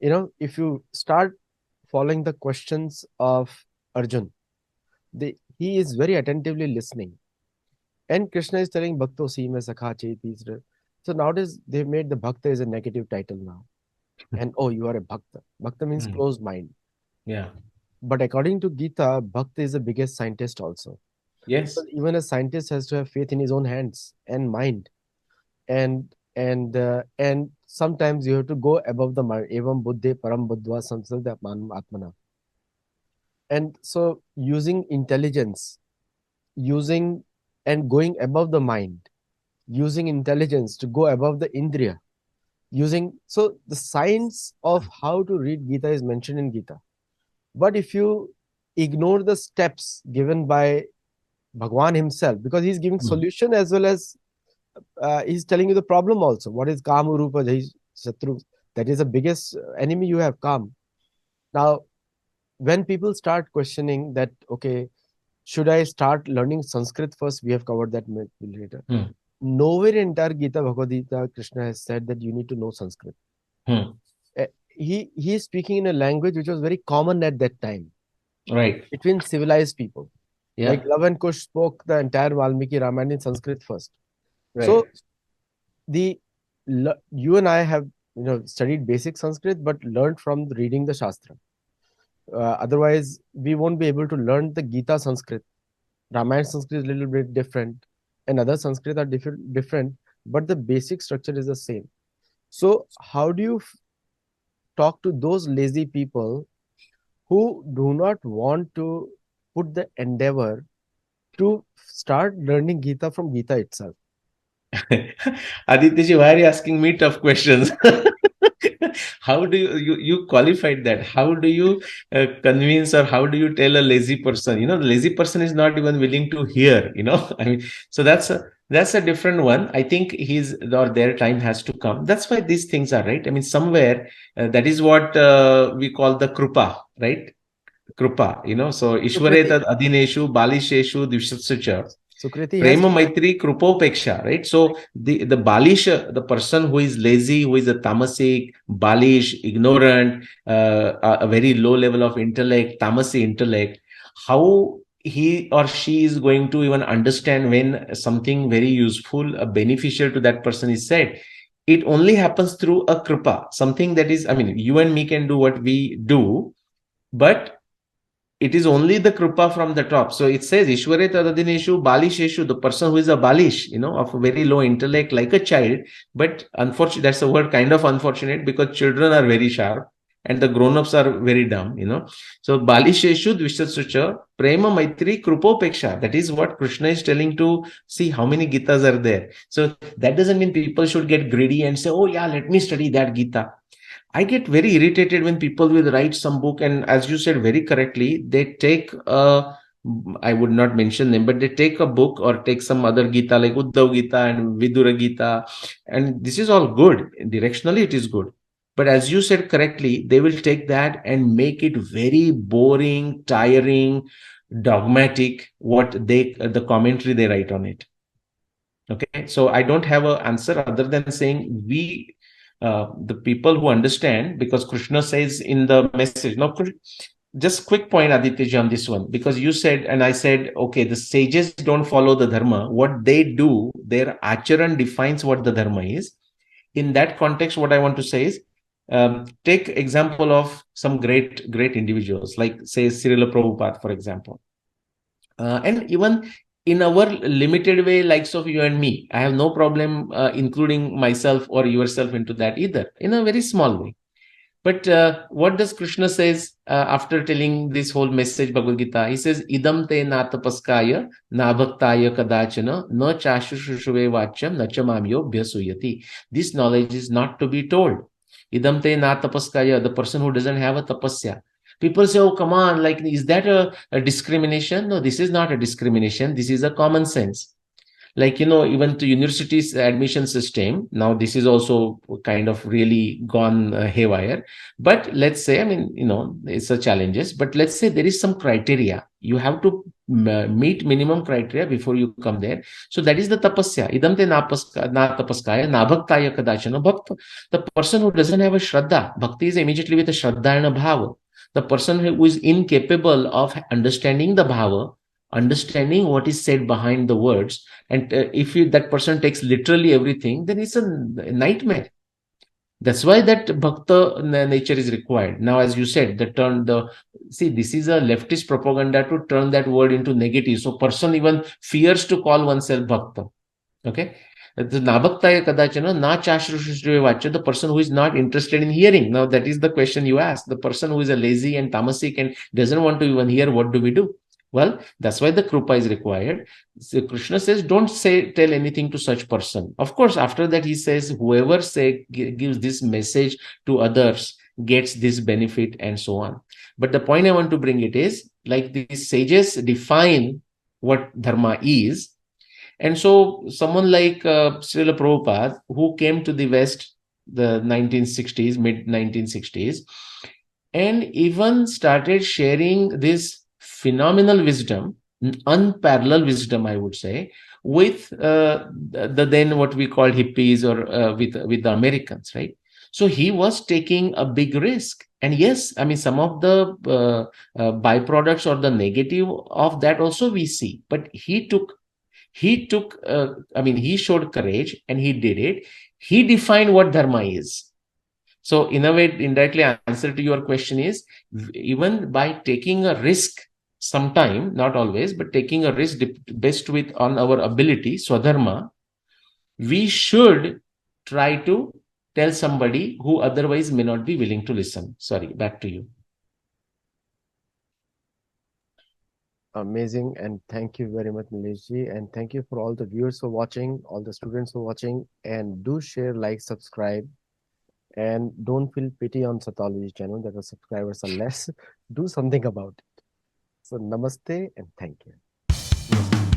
If you start following the questions of Arjun, he is very attentively listening. And Krishna is telling Bhakto si mein sakha cheti. So nowadays they've made the Bhakta is a negative title now. And oh, you are a Bhakta. Bhakta means closed mind. Yeah. But according to Gita, Bhakta is the biggest scientist also. Yes. Because even a scientist has to have faith in his own hands and mind. And sometimes you have to go above the mind. Evam buddhe param buddhva samsarda atmana. And so using intelligence, using and going above the mind, using intelligence to go above the indriya, so the science of how to read Gita is mentioned in Gita. But if you ignore the steps given by Bhagwan himself, because he's giving solution as well as he's telling you the problem also. What is Kama Rupa Shatru? That is the biggest enemy you have, Kam. Now, when people start questioning that, okay, should I start learning Sanskrit first? We have covered that later. Nowhere in entire Gita, Bhagavad Gita, Krishna has said that you need to know Sanskrit. He is speaking in a language which was very common at that time. Right. Between civilized people. Yeah. Like Lava and Kush spoke the entire Valmiki Ramayana in Sanskrit first. Right. So you and I have studied basic Sanskrit, but learned from reading the Shastra. Otherwise, we won't be able to learn the Gita Sanskrit. Ramayana Sanskrit is a little bit different, and other Sanskrit are different, but the basic structure is the same. So how do you talk to those lazy people who do not want to put the endeavor to start learning Gita from Gita itself? Aditya ji, why are you asking me tough questions? How do you qualified that? How do you convince, or how do you tell a lazy person? The lazy person is not even willing to hear. I mean, so that's a different one. I think his or their time has to come. That's why these things are right. I mean, somewhere that is what we call the krupa, right? Krupa. So Ishware tad adhineshu balisheshu divshatsucha. Prema Maitri Krupopeksha, right? So the Balish, the person who is lazy, who is a tamasic, Balish, ignorant, a very low level of intellect, tamasi intellect, how he or she is going to even understand when something very useful, beneficial to that person is said. it only happens through a kripa, something that is, I mean, you and me can do what we do, but it is only the kripa from the top. So it says Ishware Tadadineshu Balisheshu, the person who is a balish, of a very low intellect, like a child. But unfortunately, that's a word kind of unfortunate, because children are very sharp and the grown-ups are very dumb. So Balisheshu Dvishtatsucha Prema Maitri Krupopeksha. That is what Krishna is telling to see how many Gitas are there. So that doesn't mean people should get greedy and say, oh yeah, let me study that Gita. I get very irritated when people will write some book, and as you said very correctly, they take I would not mention them, but they take a book or take some other Gita like Uddhav Gita and Vidura Gita, and this is all good. Directionally, it is good. But as you said correctly, they will take that and make it very boring, tiring, dogmatic, the commentary they write on it. Okay, so I don't have an answer other than saying the people who understand, because Krishna says in the message. Now, just quick point, Aditya, on this one, because you said and I said, okay, the sages don't follow the dharma. What they do, their acharan defines what the dharma is. In that context, what I want to say is, take example of some great individuals, like say Srila Prabhupada, for example. And even in our limited way, likes of you and me, I have no problem including myself or yourself into that either, in a very small way. But what does Krishna says after telling this whole message, Bhagavad Gita? He says, "Idam te na tapaskaya na bhaktaya kadachana na chashushuve vachyam na chamamyo bhyasuyati." This knowledge is not to be told. Idam te na tapaskaya, the person who doesn't have a tapasya. People say, oh, come on, like, is that a discrimination? No, this is not a discrimination. This is a common sense. Like, even to universities admission system, now this is also kind of really gone haywire. But let's say, I mean, it's a challenges, but let's say there is some criteria. You have to meet minimum criteria before you come there. So that is the tapasya. Idam te na tapaskaya na bhaktaya kadachana bhakta. The person who doesn't have a shraddha, bhakti is immediately with a shraddha and a bhava. The person who is incapable of understanding the bhava, understanding what is said behind the words, and if that person takes literally everything, then it's a nightmare. That's why that bhakta nature is required. Now, as you said, this is a leftist propaganda to turn that word into negative. So person even fears to call oneself bhakta. Okay. The nabhaktaya kadachana na chashrushvacha, the person who is not interested in hearing. Now, that is the question you ask. The person who is a lazy and tamasic and doesn't want to even hear, what do we do? Well, that's why the krupa is required. So Krishna says, don't tell anything to such person. Of course, after that, he says, whoever gives this message to others gets this benefit and so on. But the point I want to bring it is, like, these sages define what dharma is. And so someone like Srila Prabhupada, who came to the West the 1960s, mid 1960s, and even started sharing this phenomenal wisdom, unparalleled wisdom, I would say, with the then what we call hippies, or with the Americans, right? So he was taking a big risk. And yes, I mean, some of the byproducts or the negative of that also we see. But he showed courage and he did it. He defined what dharma is. So in a way, indirectly, answer to your question is, even by taking a risk, sometime, not always, but taking a risk based on our ability, swadharma, we should try to tell somebody who otherwise may not be willing to listen. Sorry, back to you. Amazing, and thank you very much, Nileshji, and thank you for all the viewers who are watching, all the students who are watching, and do share, like, subscribe, and don't feel pity on Sattology channel that the subscribers are less. Do something about it. So namaste and thank you. Namaste.